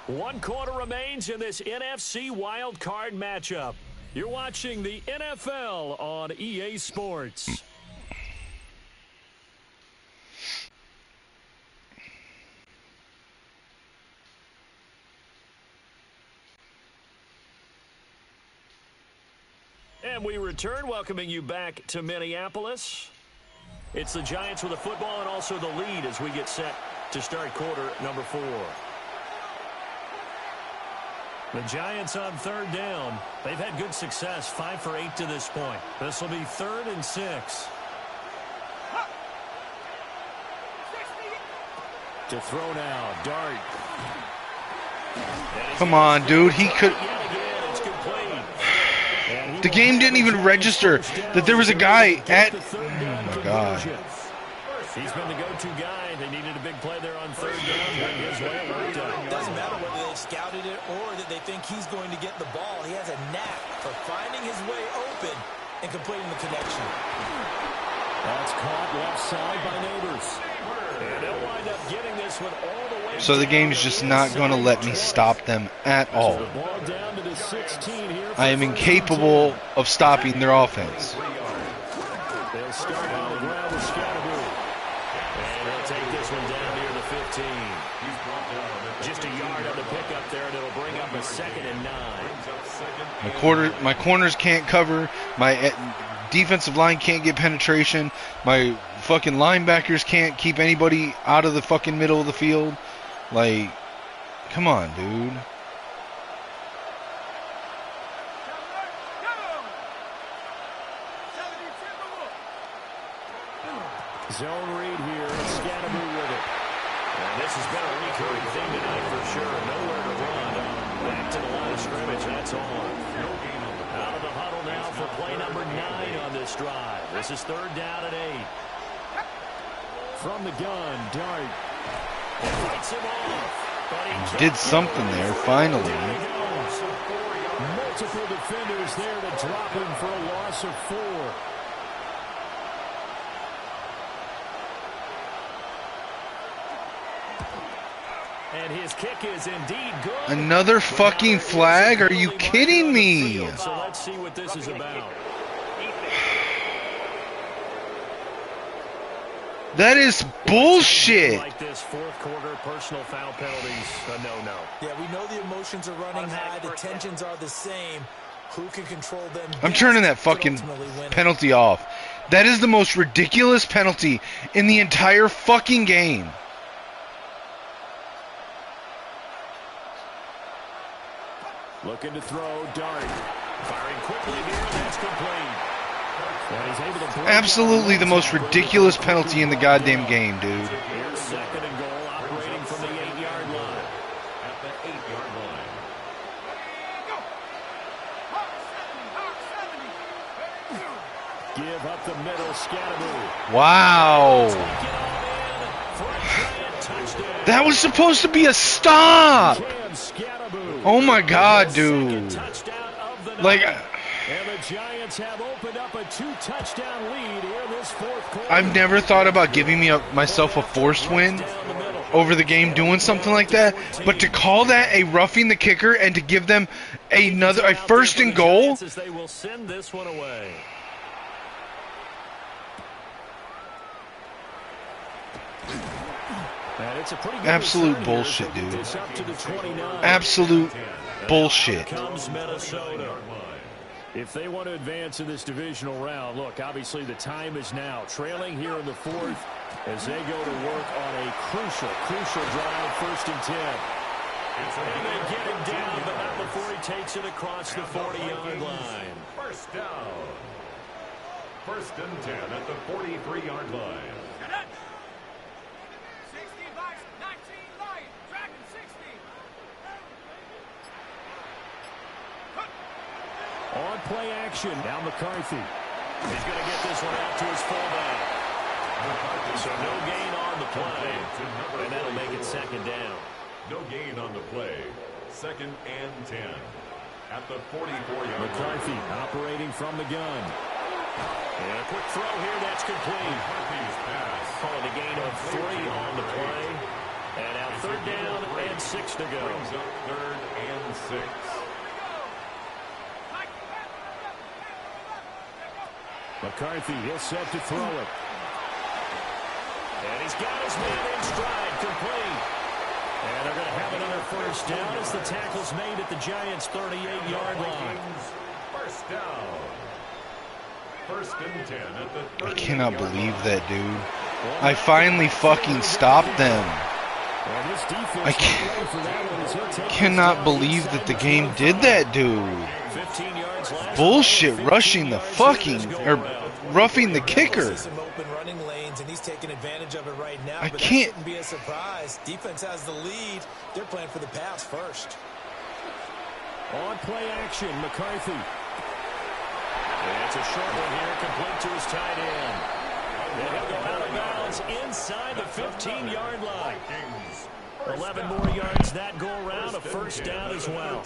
One quarter remains in this NFC wild card matchup. You're watching the NFL on EA Sports. And we return, welcoming you back to Minneapolis. It's the Giants with the football and also the lead as we get set to start quarter number 4. The Giants on third down. They've had good success, 5 for 8 to this point. This will be 3rd and 6. To throw now, Dart. Come on, dude. He could. The game didn't even register that there was a guy at. Oh my God. He's been the go-to guy. They needed a big play there on third down. His way it worked out. It doesn't matter whether they've scouted it or that they think he's going to get the ball. He has a knack for finding his way open and completing the connection. That's caught left side by Neighbors. And they'll wind up getting this one all the way. So the game's just not going to let me stop them at all. I am incapable of stopping their offense. They'll start on the ground with Scatterby. And they'll take this one down near the 15. Just a yard on the pickup there, and it'll bring up a 2nd and 9. My corners can't cover. My defensive line can't get penetration. My fucking linebackers can't keep anybody out of the fucking middle of the field. Like, come on, dude. Zone read here, and Scatterby with it. And this has been a recurring theme tonight for sure. Nowhere to run. Back to the line of scrimmage, that's on. Out of the huddle now for play number 9 on this drive. This is 3rd down and 8. From the gun, Dart. And fights him off. But he Did something there, finally. Multiple defenders there to drop him for a loss of 4. And his kick is indeed good. Another fucking flag? Are you kidding me? So let's see what this is about. That is bullshit. Like this fourth quarter, personal foul penalties, a no-no. Yeah, we know the emotions are running high. The tensions are the same. Who can control them? I'm turning that fucking penalty off. That is the most ridiculous penalty in the entire fucking game. Looking to throw, dart. Firing quickly here, that's complete. And he's able to absolutely the most ridiculous penalty in the goddamn game, dude. Here's second and goal, operating from the 8-yard line. At the 8-yard line. Give up the middle, Scatteroo. Wow. That was supposed to be a stop. Oh my God, dude. Like, and the Giants have opened up a 2-touchdown lead here this fourth quarter. I've never thought about giving myself a forced win over the game doing something like that, but to call that a roughing the kicker and to give them a first and goal. They will send this one away. Absolute bullshit, dude. Absolute bullshit. Comes Minnesota. If they want to advance in this divisional round, look, obviously the time is now. Trailing here in the fourth as they go to work on a crucial drive, 1st and 10. And they get him down, but not before he takes it across the 40-yard line. First down. 1st and 10 at the 43-yard line. On play action, now McCarthy. He's going to get this one out to his fullback. So no gain on the play, and that'll make it 2nd down. No gain on the play. 2nd and 10 at the 44-yard line. McCarthy operating from the gun. And a quick throw here, that's complete. McCarthy's pass. Calling a gain of 3 on the play. And now 3rd down and 6 to go. Brings up 3rd and 6. McCarthy, he'll set to throw it. And he's got his man in stride, complete. And they're going to have another 1st down as the tackle's made at the Giants' 38-yard line. 1st down. 1st and 10 at the 30. I cannot believe that, dude. I finally fucking stopped them. I cannot believe that the game did that, dude. Bullshit rushing the fucking, or roughing the kicker. I can't. Be a surprise. Defense has the lead. They're playing for the pass first. On play action, McCarthy. And it's a short one here, complete to his tight end. And he'll go out of bounds inside the 15-yard line. 11 more yards that go around, a 1st down as well.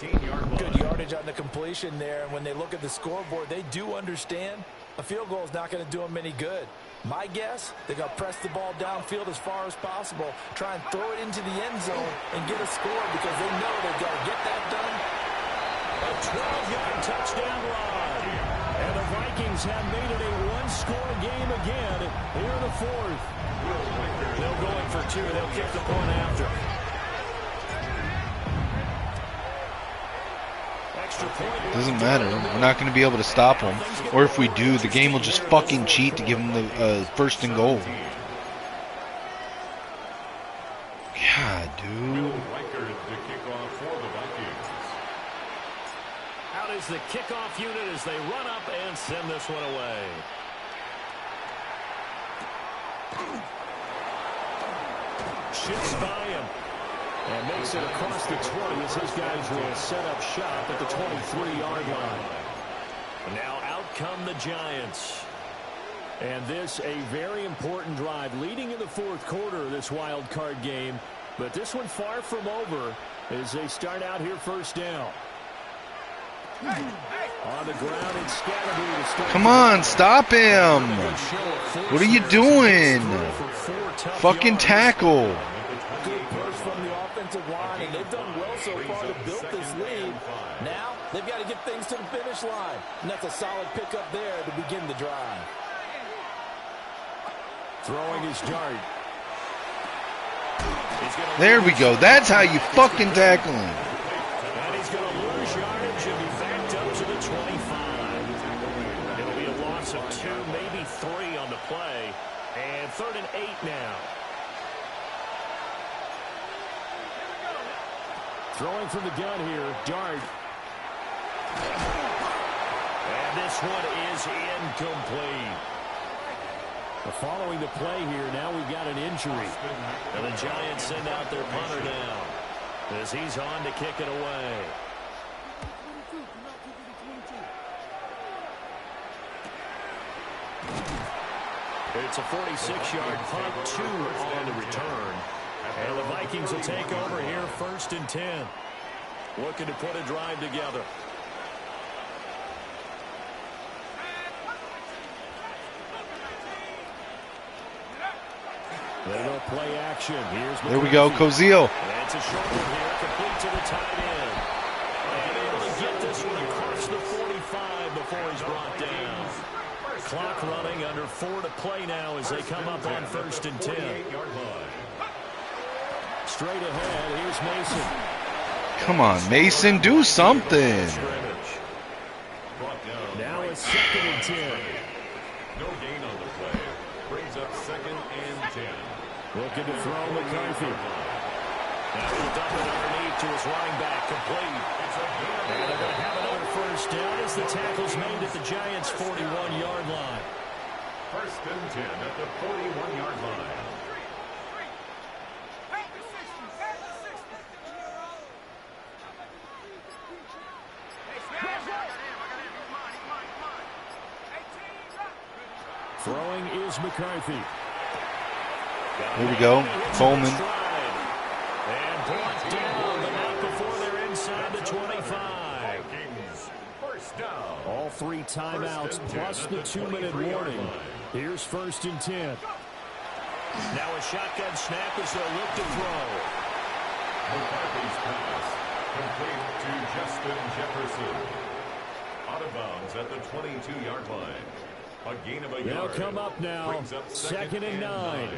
Good yardage on the completion there. And when they look at the scoreboard, they do understand a field goal is not going to do them any good. My guess, they're going to press the ball downfield as far as possible, try and throw it into the end zone and get a score because they know they've got to get that done. A 12-yard touchdown run. And the Vikings have made it a one-score game again here in the fourth. They'll go in for 2. They'll kick the point after. Doesn't matter. We're not going to be able to stop them. Or if we do, the game will just fucking cheat to give them the 1st and goal. God, dude. Out is the kickoff unit as they run up and send this one away. Shifts by him. And makes it across the 20 as his guys will set up shop at the 23-yard line. Now out come the Giants. And this a very important drive leading in the fourth quarter of this wild card game. But this one far from over as they start out here 1st down. On the ground, it's Scatteroo. Come on, stop him. What are you doing? Fucking tackle. Good push from the offensive line, and they've done well so far to build this lead. Now, they've got to get things to the finish line. And that's a solid pickup there to begin the drive. Throwing his dart. There we go. That's how you fucking tackle him. And he's going to lose yardage and be backed up to the 25. It'll be a loss of 2, maybe 3 on the play. And 3rd and 8 now. Throwing from the gun here, Dart. And this one is incomplete. Following the play here, now we've got an injury. And the Giants send out their punter now as he's on to kick it away. It's a 46-yard punt, 2 on the return. And the Vikings will take over here 1st and 10. Looking to put a drive together. They go play action. There we go, Cozile. It's a short one here, complete to the tight end. And able to get this one across the 45 before he's brought down. Clock running, under 4 to play now as they come up on 1st and 10. Straight ahead, here's Mason. Come on, Mason, do something. Now it's 2nd and 10. No gain on the play. Brings up 2nd and 10. Looking to throw McCarthy. Now he'll dump it underneath to his running back, complete. And they're going to have another 1st down as the tackle's made at the Giants' 41-yard line. 1st and 10 at the 41-yard line. Throwing is McCarthy. Here we go, Coleman. And brought down, but not before they're inside the 25. First down. All 3 timeouts plus the 2-minute warning. Here's 1st and 10. Now a shotgun snap as they'll look to throw. McCarthy's pass complete to Justin Jefferson. Out of bounds at the 22-yard line. A gain of a yard. They'll come up now. 2nd and 9.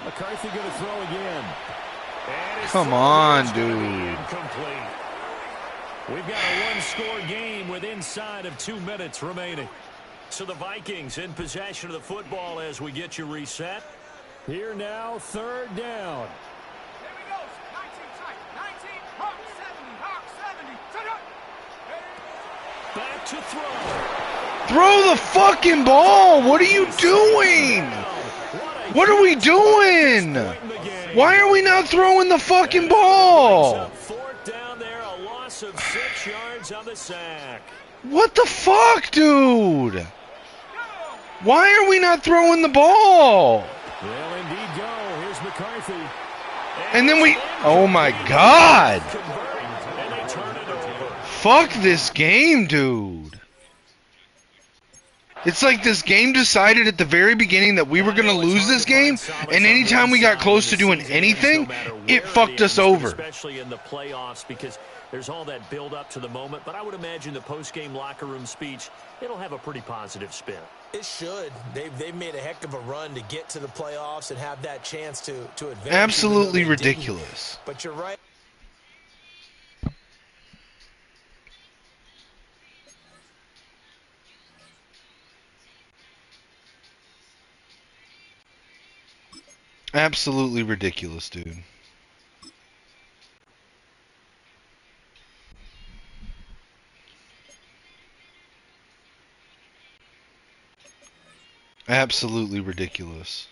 McCarthy going to throw again. Come on, dude. Incomplete. We've got a 1-score game with inside of 2 minutes remaining. So the Vikings in possession of the football as we get you reset. Here now, 3rd down. Back to throw. Throw the fucking ball. What are you doing? What are we doing? Why are we not throwing the fucking ball? 4th down there, a loss of 6 yards on the sack. What the fuck, dude? Why are we not throwing the ball? Well, indeed go. Here's McCarthy. And then we... Oh, my God. And they turn it over. Fuck this game, dude. It's like this game decided at the very beginning that we were going to lose this game, and anytime we got close to doing anything, it fucked us over. Especially in the playoffs because there's all that build up to the moment, but I would imagine the post-game locker room speech, it'll have a pretty positive spin. It should. They've made a heck of a run to get to the playoffs and have that chance to advance. Absolutely ridiculous. But you're right. Absolutely ridiculous, dude. Absolutely ridiculous.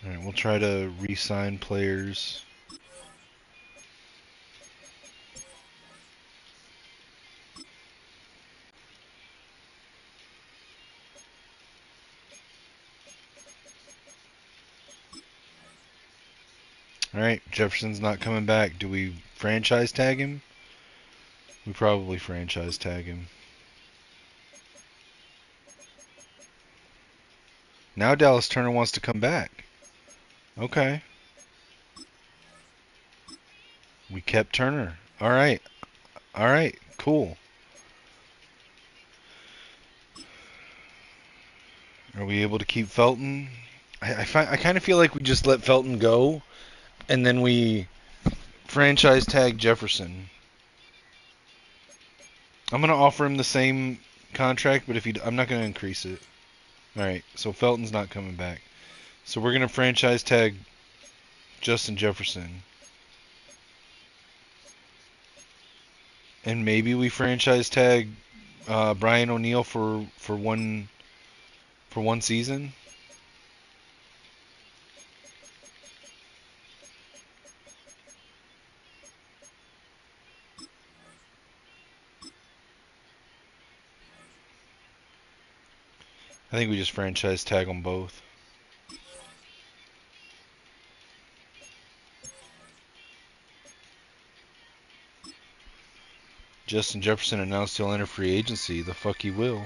All right, we'll try to re-sign players. All right, Jefferson's not coming back. Do we franchise tag him? We probably franchise tag him. Now Dallas Turner wants to come back. Okay. We kept Turner. All right. All right. Cool. Are we able to keep Felton? I kind of feel like we just let Felton go, and then we franchise tag Jefferson. I'm gonna offer him the same contract, but I'm not gonna increase it. All right. So Felton's not coming back. So we're gonna franchise tag Justin Jefferson, and maybe we franchise tag Brian O'Neill for one season. I think we just franchise tag them both. Justin Jefferson announced he'll enter free agency. The fuck he will.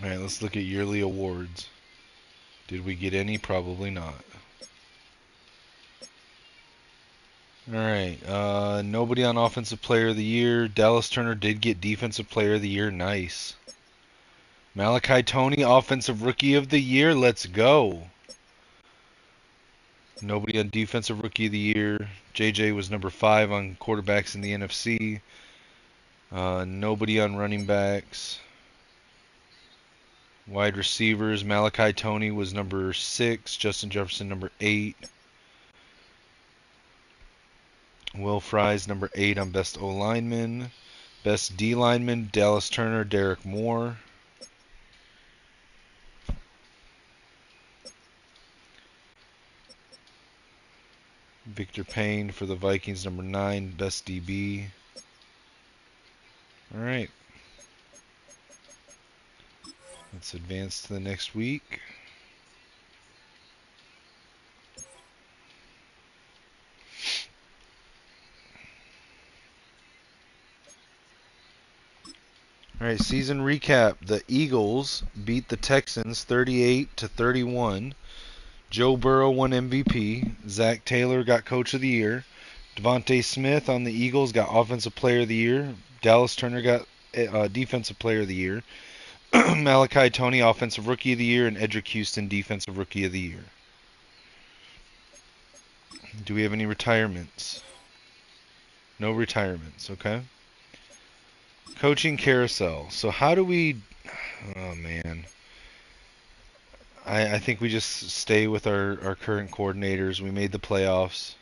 Alright, let's look at yearly awards. Did we get any? Probably not. Alright, nobody on Offensive Player of the Year. Dallas Turner did get Defensive Player of the Year. Nice. Malachi Toney, Offensive Rookie of the Year. Let's go. Nobody on Defensive Rookie of the Year. JJ was number 5 on quarterbacks in the NFC. Nobody on running backs. Wide receivers, Malachi Toney was number 6. Justin Jefferson number 8. Will Fries number 8 on best O lineman. Best D lineman, Dallas Turner, Derek Moore. Victor Payne for the Vikings, number 9, best DB. All right. Let's advance to the next week. All right, season recap. The Eagles beat the Texans 38-31. Joe Burrow won MVP. Zach Taylor got Coach of the Year. Devontae Smith on the Eagles got Offensive Player of the Year. Dallas Turner got Defensive Player of the Year. Malachi Toney, Offensive Rookie of the Year, and Edric Houston, Defensive Rookie of the Year. Do we have any retirements? No retirements, okay. Coaching carousel. So how do we... Oh, man. I think we just stay with our current coordinators. We made the playoffs.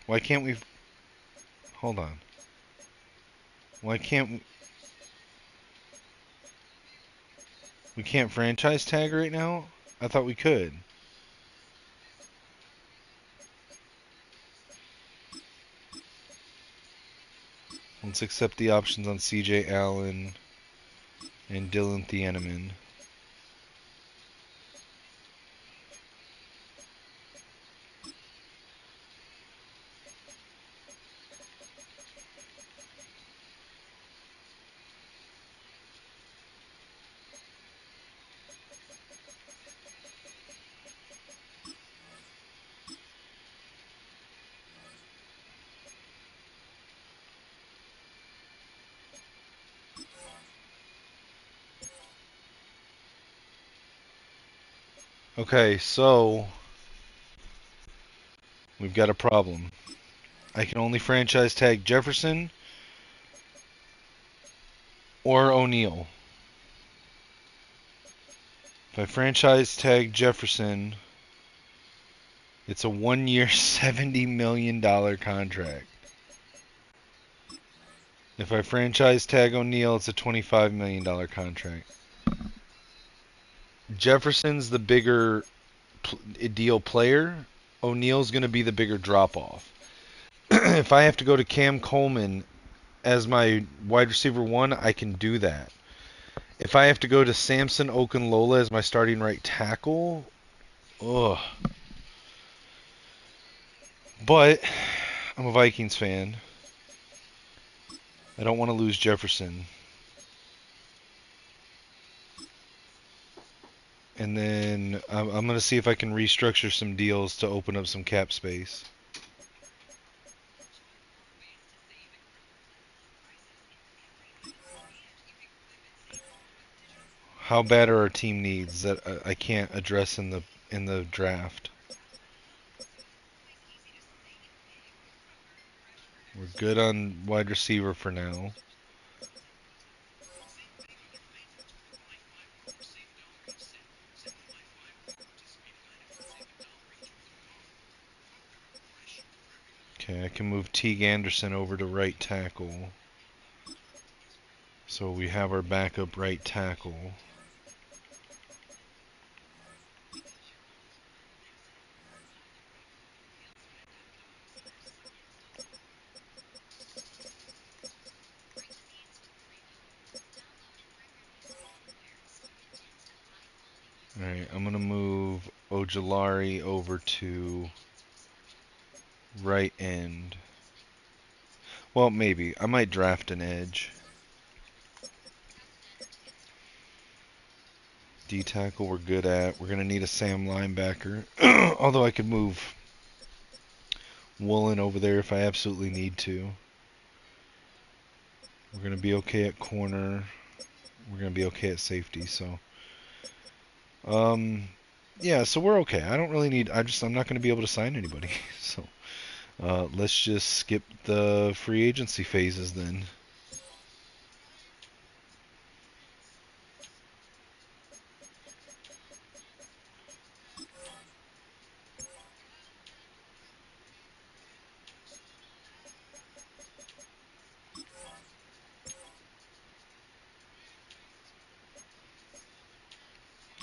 Why can't we... Hold on. Why can't... We can't franchise tag right now? I thought we could. Let's accept the options on CJ Allen and Dylan Thieneman. Okay, so we've got a problem. I can only franchise tag Jefferson or O'Neal. If I franchise tag Jefferson, it's a 1-year, $70 million contract. If I franchise tag O'Neal, it's a $25 million contract. Jefferson's the bigger deal player. O'Neal's going to be the bigger drop off. If I have to go to Cam Coleman as my wide receiver one, I can do that. If I have to go to Samson Okunlola as my starting right tackle, ugh. But I'm a Vikings fan. I don't want to lose Jefferson. And then I'm going to see if I can restructure some deals to open up some cap space. How bad are our team needs that I can't address in the draft? We're good on wide receiver for now. Okay, I can move Teague Anderson over to right tackle. So we have our backup right tackle. Alright, I'm going to move Ojolari over to right end. Well, maybe. I might draft an edge. D-tackle we're good at. We're going to need a Sam linebacker. Although I could move Woolen over there if I absolutely need to. We're going to be okay at corner. We're going to be okay at safety, so... yeah, so we're okay. I don't really need... I'm not going to be able to sign anybody, so... let's just skip the free agency phases then.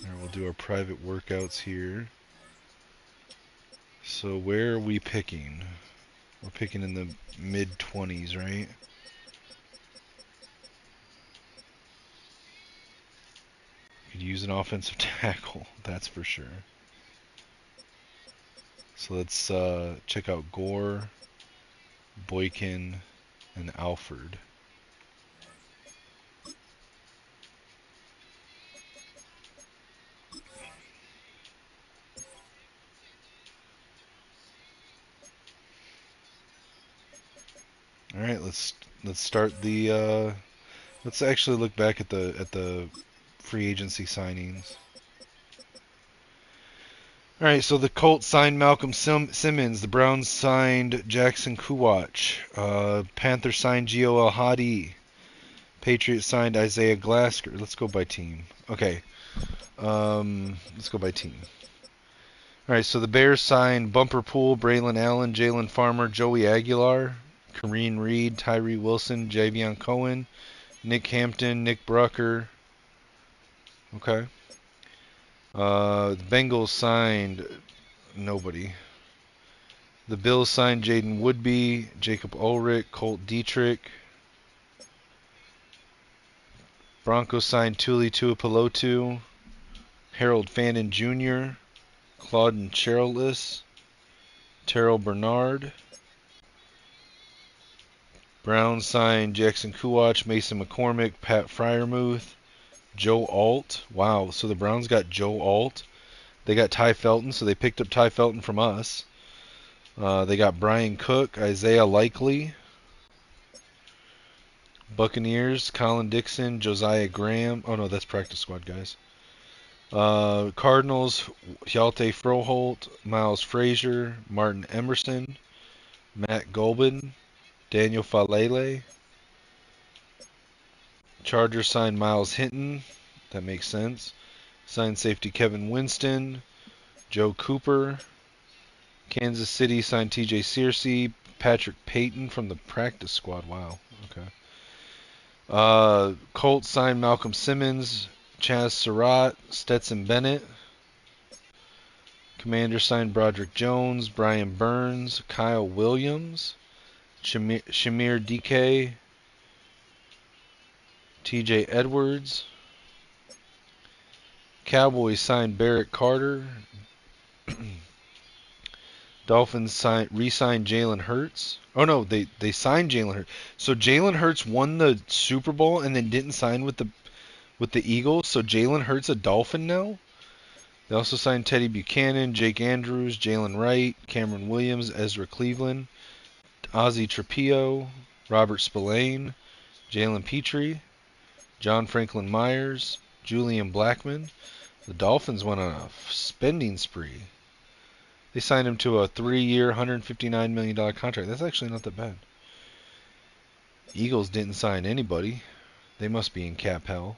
Alright, we'll do our private workouts here. So where are we picking? We're picking in the mid-20s, right? Could use an offensive tackle, that's for sure. So let's check out Gore, Boykin, and Alford. All right, let's start the. Let's actually look back at the free agency signings. All right, so the Colts signed Malcolm Simmons. The Browns signed Jackson Kuwach. Panthers signed Gio El Hadi. Patriots signed Isaiah Glasker. Let's go by team. Okay. Let's go by team. All right, so the Bears signed Bumper Pool, Braylon Allen, Jalen Farmer, Joey Aguilar, Kareem Reed, Tyree Wilson, Javion Cohen, Nick Hampton, Nick Brucker. Okay. The Bengals signed nobody. The Bills signed Jaden Woodby, Jacob Ulrich, Colt Dietrich. Broncos signed Tuli Tuipulotu, Harold Fannin Jr., Claude Cherilus, Terrell Bernard. Browns signed Jackson Kuwach, Mason McCormick, Pat Fryermuth, Joe Alt. Wow, so the Browns got Joe Alt. They got Ty Felton, so they picked up Ty Felton from us. They got Brian Cook, Isaiah Likely. Buccaneers, Colin Dixon, Josiah Graham. Oh no, that's practice squad guys. Cardinals, Hjalte Froholt, Miles Frazier, Martin Emerson, Matt Golbin, Daniel Falele. Chargers signed Miles Hinton. That makes sense. Signed safety Kevin Winston, Joe Cooper. Kansas City signed TJ Searcy, Patrick Payton from the practice squad. Wow. Okay. Colts signed Malcolm Simmons, Chaz Surratt, Stetson Bennett. Commanders signed Broderick Jones, Brian Burns, Kyle Williams, Shamir DK, TJ Edwards. Cowboys signed Barrett Carter. Dolphins re-signed Jalen Hurts. Oh no, they signed Jalen Hurts. So Jalen Hurts won the Super Bowl and then didn't sign with the Eagles. So Jalen Hurts a Dolphin now. They also signed Teddy Buchanan, Jake Andrews, Jalen Wright, Cameron Williams, Ezra Cleveland, Ozzie Trapio, Robert Spillane, Jalen Petrie, John Franklin Myers, Julian Blackman. The Dolphins went on a spending spree. They signed him to a 3-year, $159 million contract. That's actually not that bad. Eagles didn't sign anybody. They must be in cap hell.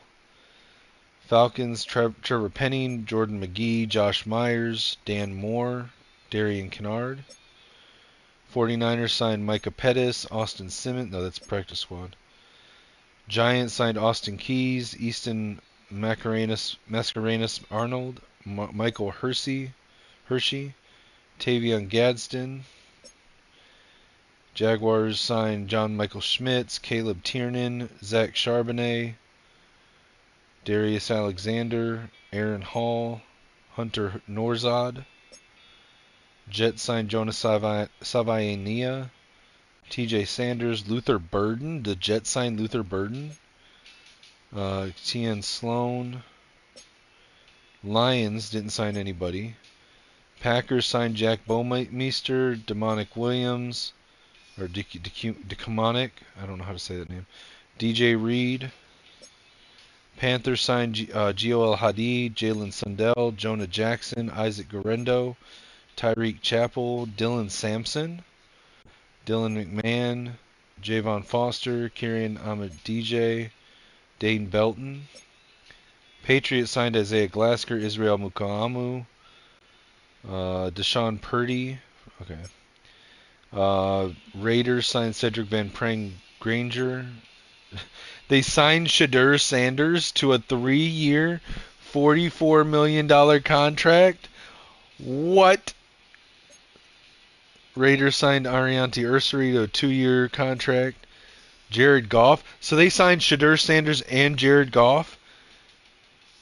Falcons, Trevor Penning, Jordan McGee, Josh Myers, Dan Moore, Darian Kennard. 49ers signed Micah Pettis, Austin Simmons. No, that's practice squad. Giants signed Austin Keys, Easton Mascarenas Arnold, Michael Hershey, Tavion Gadsden. Jaguars signed John Michael Schmitz, Caleb Tiernan, Zach Charbonnet, Darius Alexander, Aaron Hall, Hunter Norzad. Jets signed Jonas Savaiania, TJ Sanders, Luther Burden. The Jets signed Luther Burden. Tian Sloan. Lions didn't sign anybody. Packers signed Jack Baumeister, Demonic Williams, or DeComonic. I don't know how to say that name. DJ Reed. Panthers signed Gio El Hadid, Jalen Sundell, Jonah Jackson, Isaac Guerrero, Tyreek Chappell, Dylan Sampson, Dylan McMahon, Javon Foster, Kieran Ahmed DJ, Dane Belton. Patriots signed Isaiah Glasker, Israel Mukuamu, Deshaun Purdy. Okay. Raiders signed Cedric Van Prang Granger. They signed Shadur Sanders to a 3-year, $44 million contract. What? Raiders signed Arianti Ursary to a 2-year contract. Jared Goff. So they signed Shadur Sanders and Jared Goff.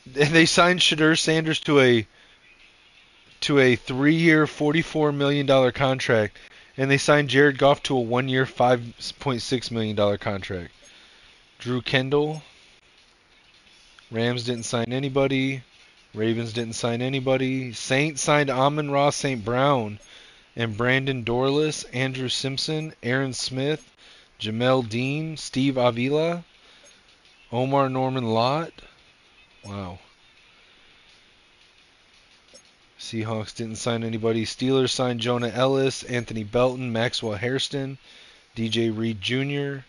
And they signed Shadur Sanders to a 3-year, $44 million contract. And they signed Jared Goff to a 1-year, $5.6 million contract. Drew Kendall. Rams didn't sign anybody. Ravens didn't sign anybody. Saints signed Amon-Ra St. Brown and Brandon Dorless, Andrew Simpson, Aaron Smith, Jamel Dean, Steve Avila, Omar Norman Lott. Wow. Seahawks didn't sign anybody. Steelers signed Jonah Ellis, Anthony Belton, Maxwell Hairston, DJ Reed Jr.,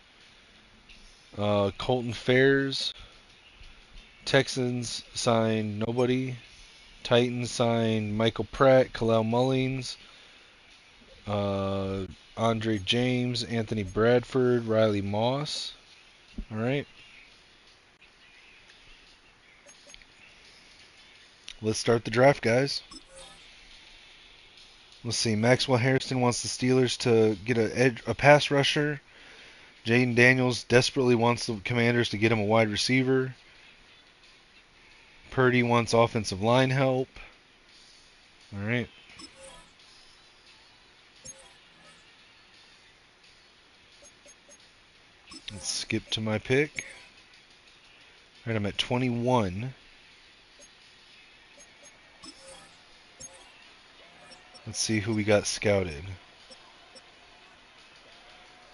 Colton Fairs. Texans signed nobody. Titans signed Michael Pratt, Khalil Mullings, Andre James, Anthony Bradford, Riley Moss. All right. Let's start the draft, guys. Let's see. Maxwell Hairston wants the Steelers to get a pass rusher. Jaden Daniels desperately wants the Commanders to get him a wide receiver. Purdy wants offensive line help. All right. Let's skip to my pick. All right, I'm at 21. Let's see who we got scouted.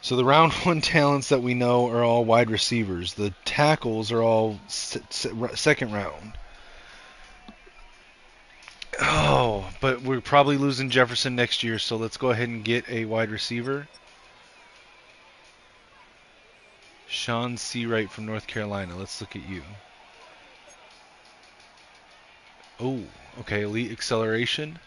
So the round 1 talents that we know are all wide receivers. The tackles are all second round. Oh, but we're probably losing Jefferson next year, so let's go ahead and get a wide receiver. Sean Seawright from North Carolina. Let's look at you. Oh, okay, elite acceleration.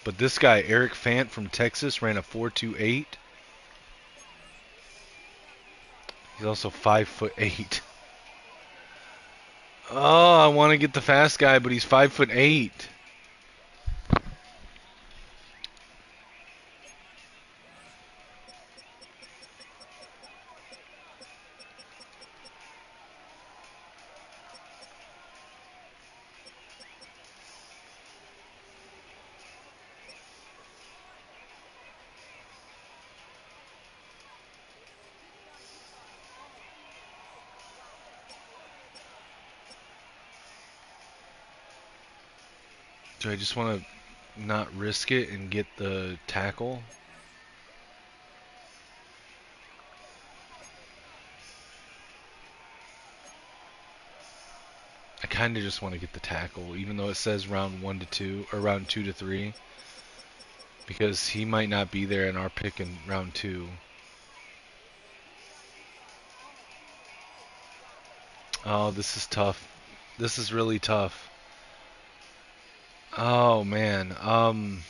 But this guy, Eric Fant from Texas, ran a 4.28. He's also 5'8". Oh, I want to get the fast guy, but he's 5'8". Do I just want to not risk it and get the tackle? I kind of just want to get the tackle, even though it says round 1 to 2 or round 2 to 3, because he might not be there in our pick in round 2. Oh, this is tough. This is really tough. Oh man. I'm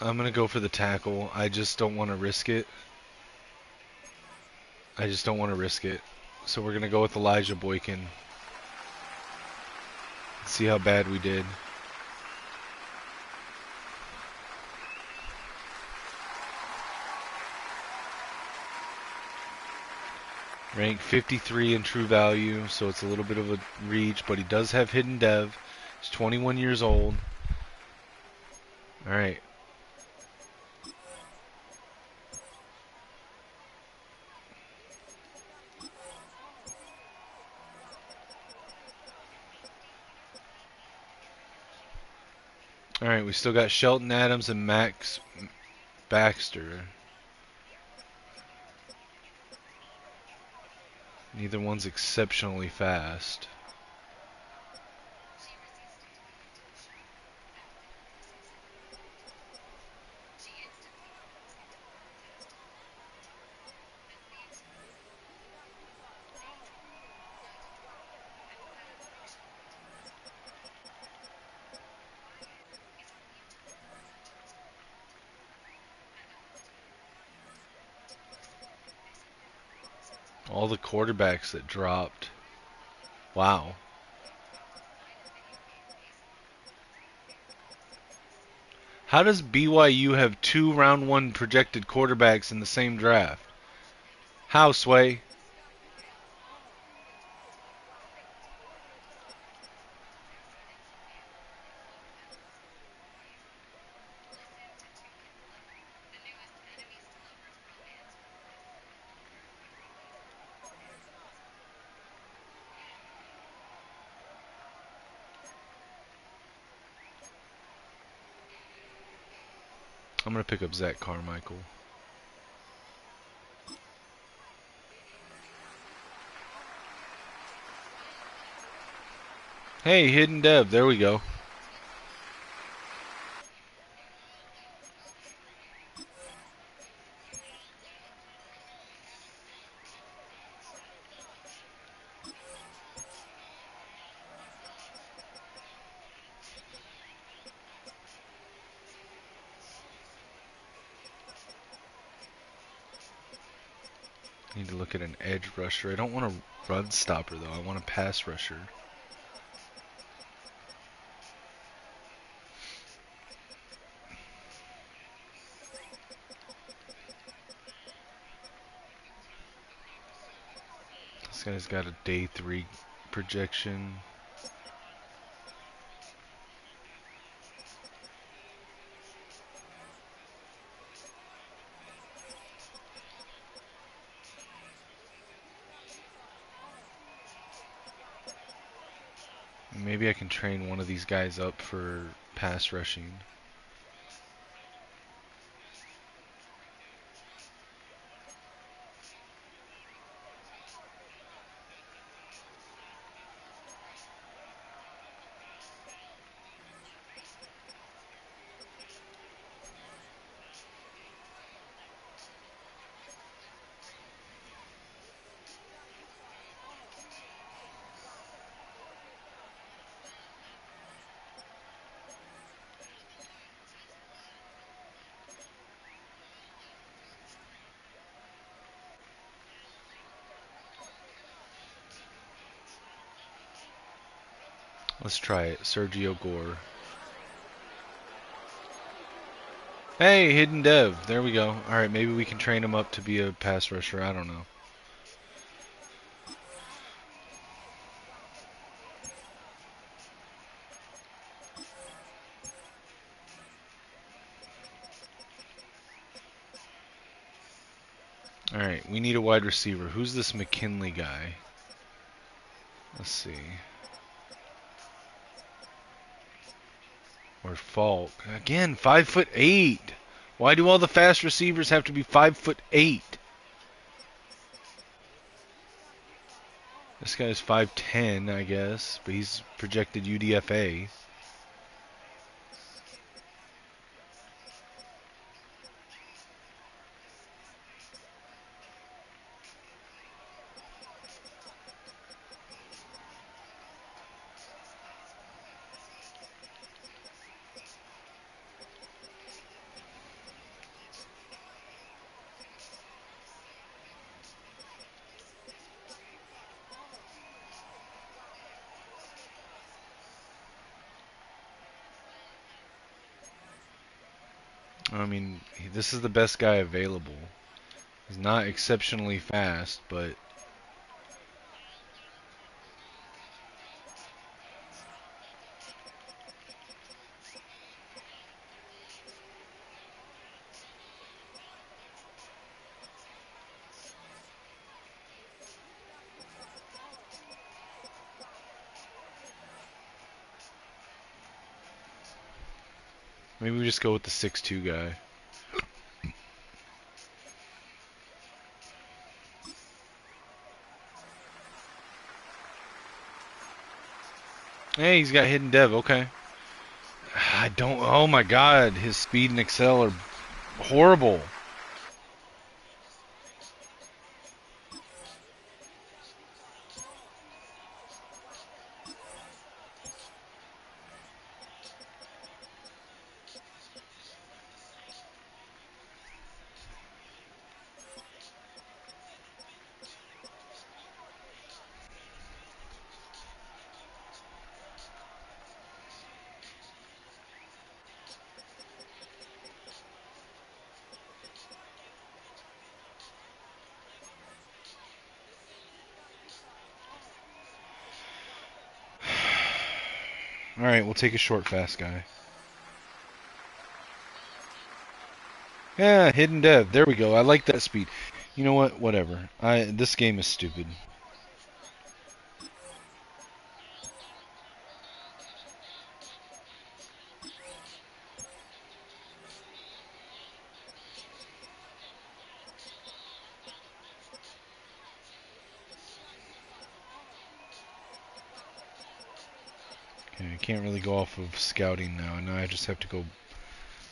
gonna go for the tackle. I just don't want to risk it. So we're gonna go with Elijah Boykin. See how bad we did. Ranked 53 in true value, so it's a little bit of a reach, but he does have hidden dev. He's 21 years old. Alright. Alright, we still got Shelton Adams and Max Baxter. Neither one's exceptionally fast. All the quarterbacks that dropped. Wow. How does BYU have 2 round 1 projected quarterbacks in the same draft? How, Sway? I'm going to pick up Zach Carmichael. Hey, hidden dev. There we go. Need to look at an edge rusher. I don't want a run stopper, though. I want a pass rusher. This guy's got a day 3 projection. Maybe I can train one of these guys up for pass rushing. Let's try it. Sergio Gore. Hey, hidden dev. There we go. Alright, maybe we can train him up to be a pass rusher. I don't know. Alright, we need a wide receiver. Who's this McKinley guy? Let's see. Or Falk. Again, 5'8". Why do all the fast receivers have to be 5'8"? This guy's 5'10", I guess, but he's projected UDFA. I mean, this is the best guy available. He's not exceptionally fast, but maybe we just go with the 6'2" guy. Hey, he's got hidden dev. Okay. I don't. Oh my God, his speed and excel are horrible. All right, we'll take a short, fast guy. Yeah, hidden dev. There we go. I like that speed. You know what? Whatever. This game is stupid. Okay, I can't really go off of scouting now. Now I just have to go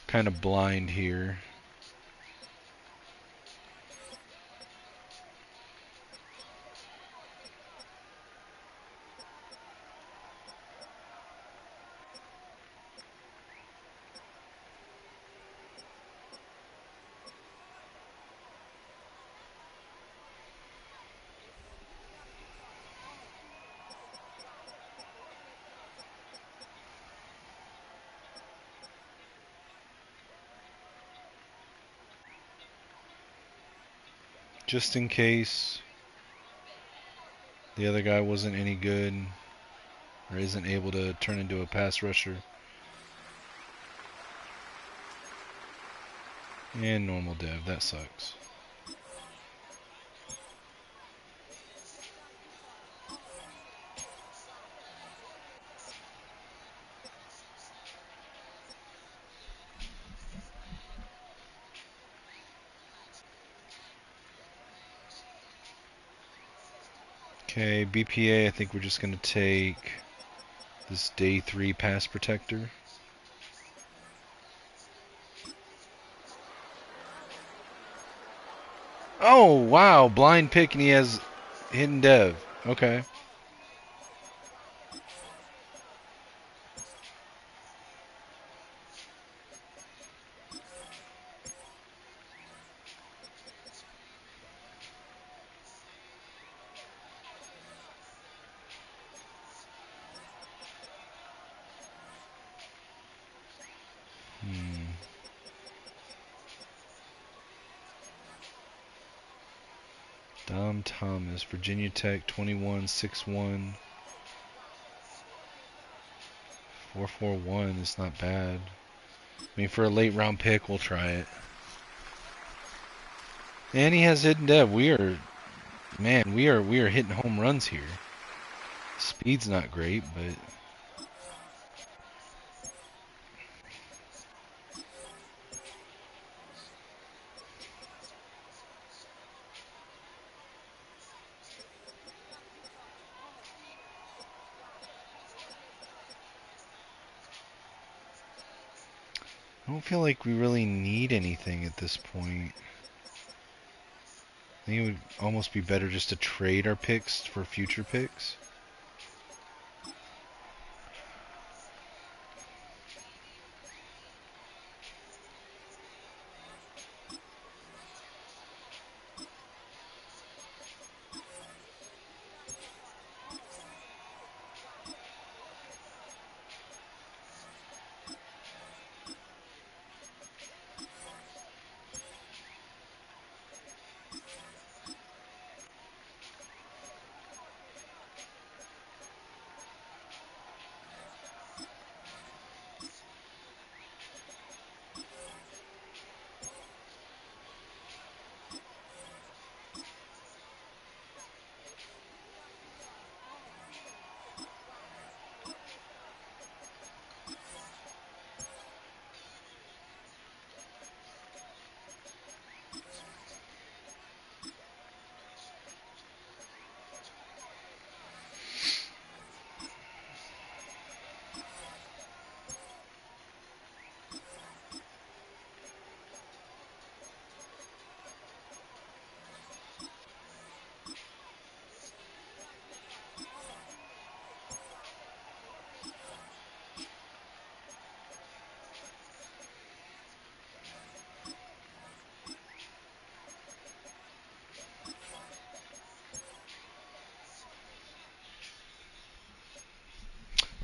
kind of blind here. Just in case the other guy wasn't any good or isn't able to turn into a pass rusher. And normal dev. That sucks. Okay, BPA, I think we're just going to take this day 3 pass protector. Oh, wow, blind pick and he has hidden dev. Okay. Dom Thomas, Virginia Tech, 21, 6'1". 4.41 is not bad. I mean, for a late round pick, we'll try it. And he has hidden dev. We are hitting home runs here. Speed's not great, but I don't feel like we really need anything at this point. I think it would almost be better just to trade our picks for future picks.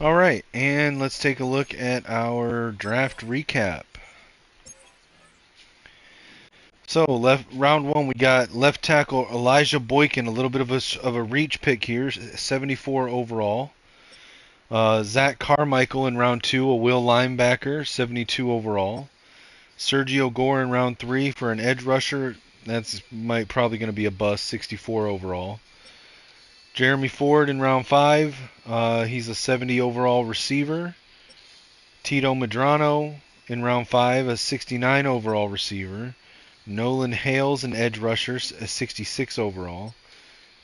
All right, and let's take a look at our draft recap. So round one, we got left tackle Elijah Boykin, a little bit of a reach pick here, 74 overall. Zach Carmichael in round two, a will linebacker, 72 overall. Sergio Gore in round three for an edge rusher. That's probably going to be a bust, 64 overall. Jeremy Ford in round five. He's a 70 overall receiver. Tito Medrano in round five, a 69 overall receiver. Nolan Hales, an edge rusher, a 66 overall.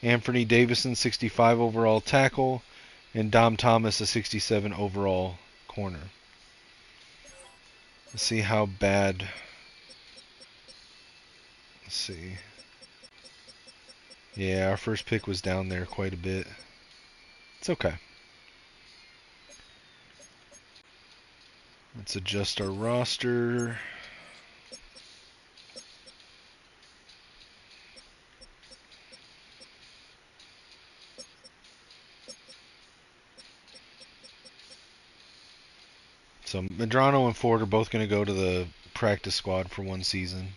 Anthony Davison, 65 overall tackle. And Dom Thomas, a 67 overall corner. Let's see how bad. Let's see. Yeah, our first pick was down there quite a bit. It's okay. Let's adjust our roster. So Medrano and Ford are both going to go to the practice squad for one season.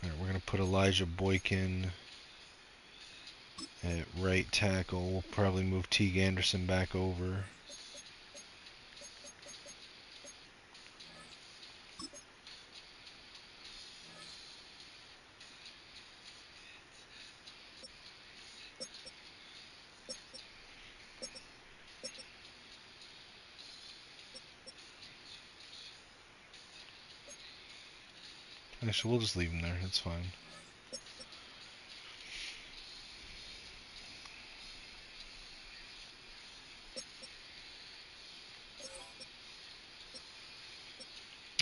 All right, we're going to put Elijah Boykin at right tackle. We'll probably move Teague Anderson back over. Actually, we'll just leave him there. It's fine.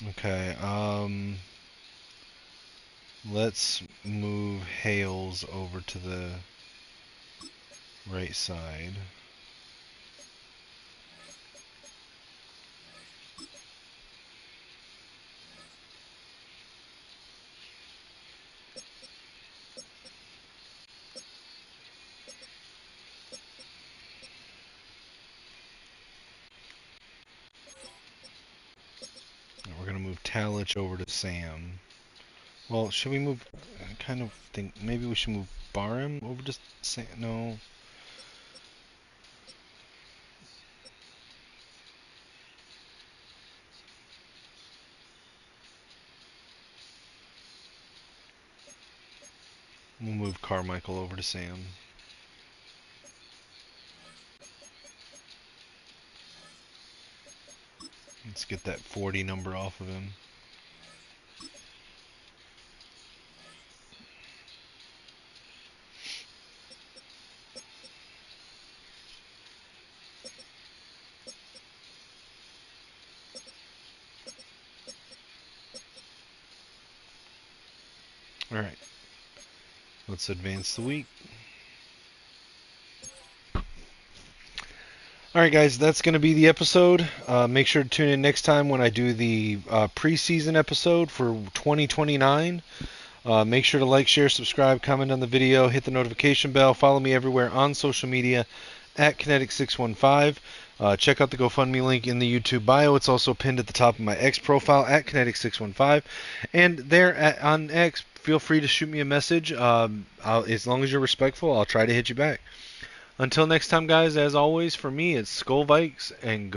Okay, let's move Hales over to the right side. We're going to move Talich over to Sam. Well, should we move... I kind of think maybe we should move Barham over to Sam. No. We'll move Carmichael over to Sam. Let's get that 40 number off of him. Alright. Let's advance the week. Alright guys, that's going to be the episode. Make sure to tune in next time when I do the preseason episode for 2029. Make sure to like, share, subscribe, comment on the video, hit the notification bell, follow me everywhere on social media at Kinetic615. Check out the GoFundMe link in the YouTube bio. It's also pinned at the top of my X profile at Kinetic615. And there on X, feel free to shoot me a message. As long as you're respectful, I'll try to hit you back. Until next time, guys, as always, for me, it's Skull Vikes and